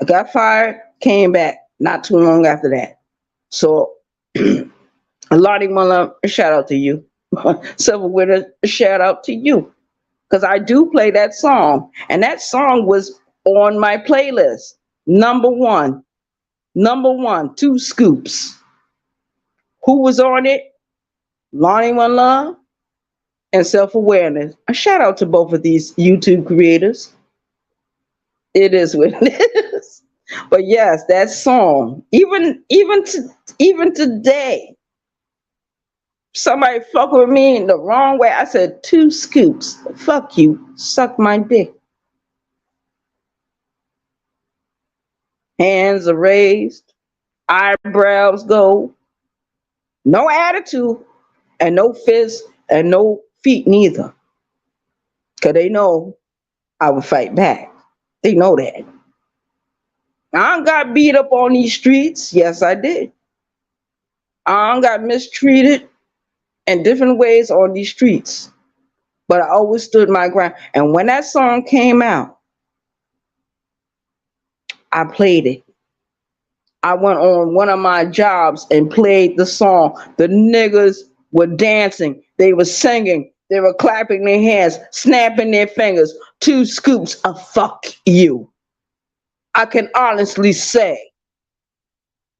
I got fired, came back not too long after that. So Lottie Muller, a shout out to you. Silver Winter, a shout out to you. Because I do play that song. And that song was on my playlist. Number one, 2 scoops. Who was on it? Lonnie One Love and Self Awareness. A shout out to both of these YouTube creators. It is what it is. But yes, that song, even today, somebody fuck with me in the wrong way. I said 2 scoops. Fuck you. Suck my dick. Hands are raised, eyebrows go, no attitude, and no fist, and no feet neither. Cause they know I would fight back. They know that. I got beat up on these streets. Yes, I did. I got mistreated in different ways on these streets. But I always stood my ground. And when that song came out, I played it. I went on one of my jobs and played the song. The niggas were dancing. They were singing. They were clapping their hands, snapping their fingers. 2 scoops of fuck you. I can honestly say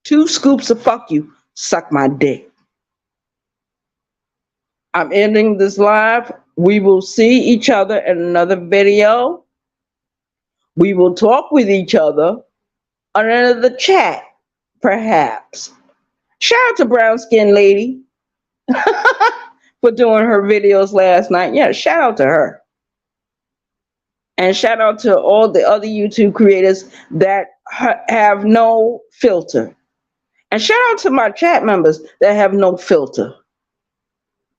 2 scoops of fuck you, suck my dick. I'm ending this live. We will see each other in another video. We will talk with each other on another chat, perhaps. Shout out to Brown Skin Lady for doing her videos last night. Yeah, shout out to her. And shout out to all the other YouTube creators that have no filter. And shout out to my chat members that have no filter.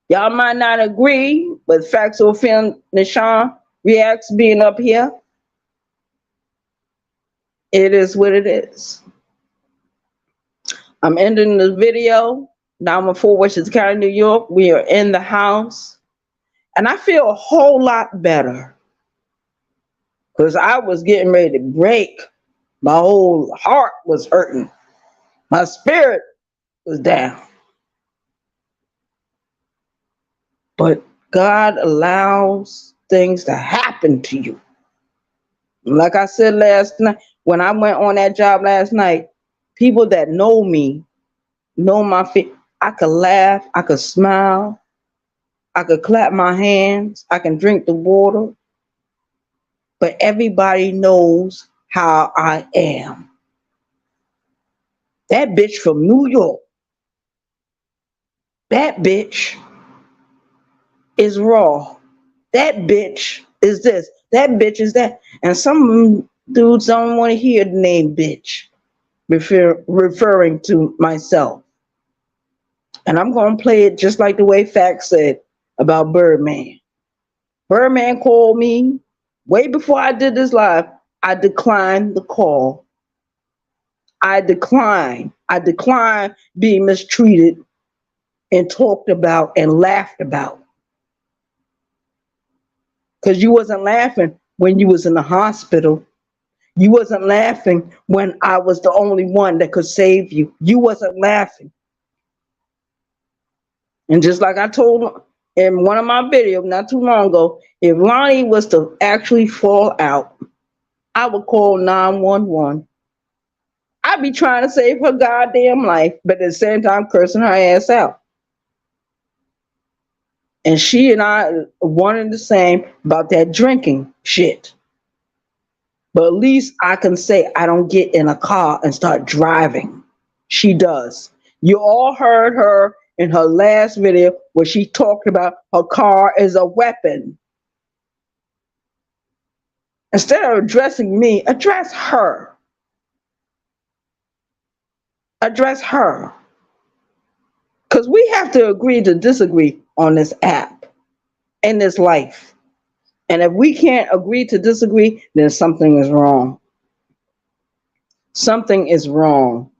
Y'all might not agree with Factual Film Nishan Reacts being up here. It is what it is. I'm ending the video. Now I'm in Fort Washington County, New York. We are in the house. And I feel a whole lot better. Because I was getting ready to break. My whole heart was hurting. My spirit was down. But God allows things to happen to you. Like I said last night, when I went on that job last night, people that know me, know my face. I could laugh, I could smile, I could clap my hands, I can drink the water. But everybody knows how I am. That bitch from New York, that bitch is raw. That bitch is this. That bitch is that. And some dudes don't want to hear the name bitch referring to myself. And I'm going to play it just like the way Fact said about Birdman. Birdman called me way before I did this live. I declined the call. I declined being mistreated and talked about and laughed about. Because you wasn't laughing when you was in the hospital. You wasn't laughing when I was the only one that could save you. You wasn't laughing. And just like I told in one of my videos not too long ago, if Lonnie was to actually fall out, I would call 911. I'd be trying to save her goddamn life, but at the same time cursing her ass out. And she and I one and the same about that drinking shit. But at least I can say I don't get in a car and start driving. She does. You all heard her in her last video where she talked about her car is a weapon. Instead of addressing me, address her. Address her. Because we have to agree to disagree on this app, in this life. And if we can't agree to disagree, then something is wrong. Something is wrong.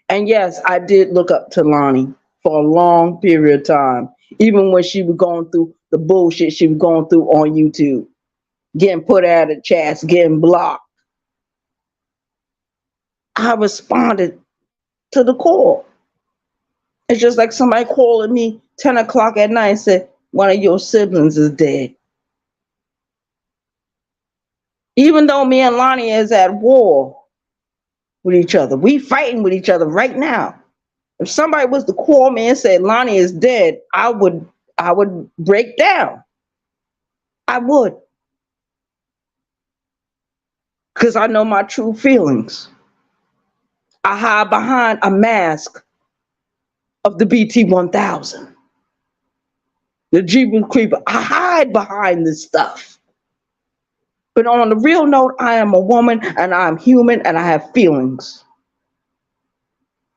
And yes, I did look up to Lonnie for a long period of time, even when she was going through the bullshit she was going through on YouTube, getting put out of chats, getting blocked. I responded to the call. It's just like somebody calling me 10 o'clock at night and said, one of your siblings is dead. Even though me and Lonnie is at war with each other, we fighting with each other right now. If somebody was to call me and say Lonnie is dead, I would break down. I would. Because I know my true feelings. I hide behind a mask of the BT-1000. The Jeepers Creeper. I hide behind this stuff. But on the real note, I am a woman and I'm human and I have feelings.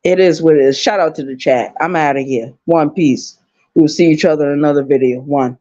It is what it is. Shout out to the chat. I'm out of here. One piece. We'll see each other in another video. One.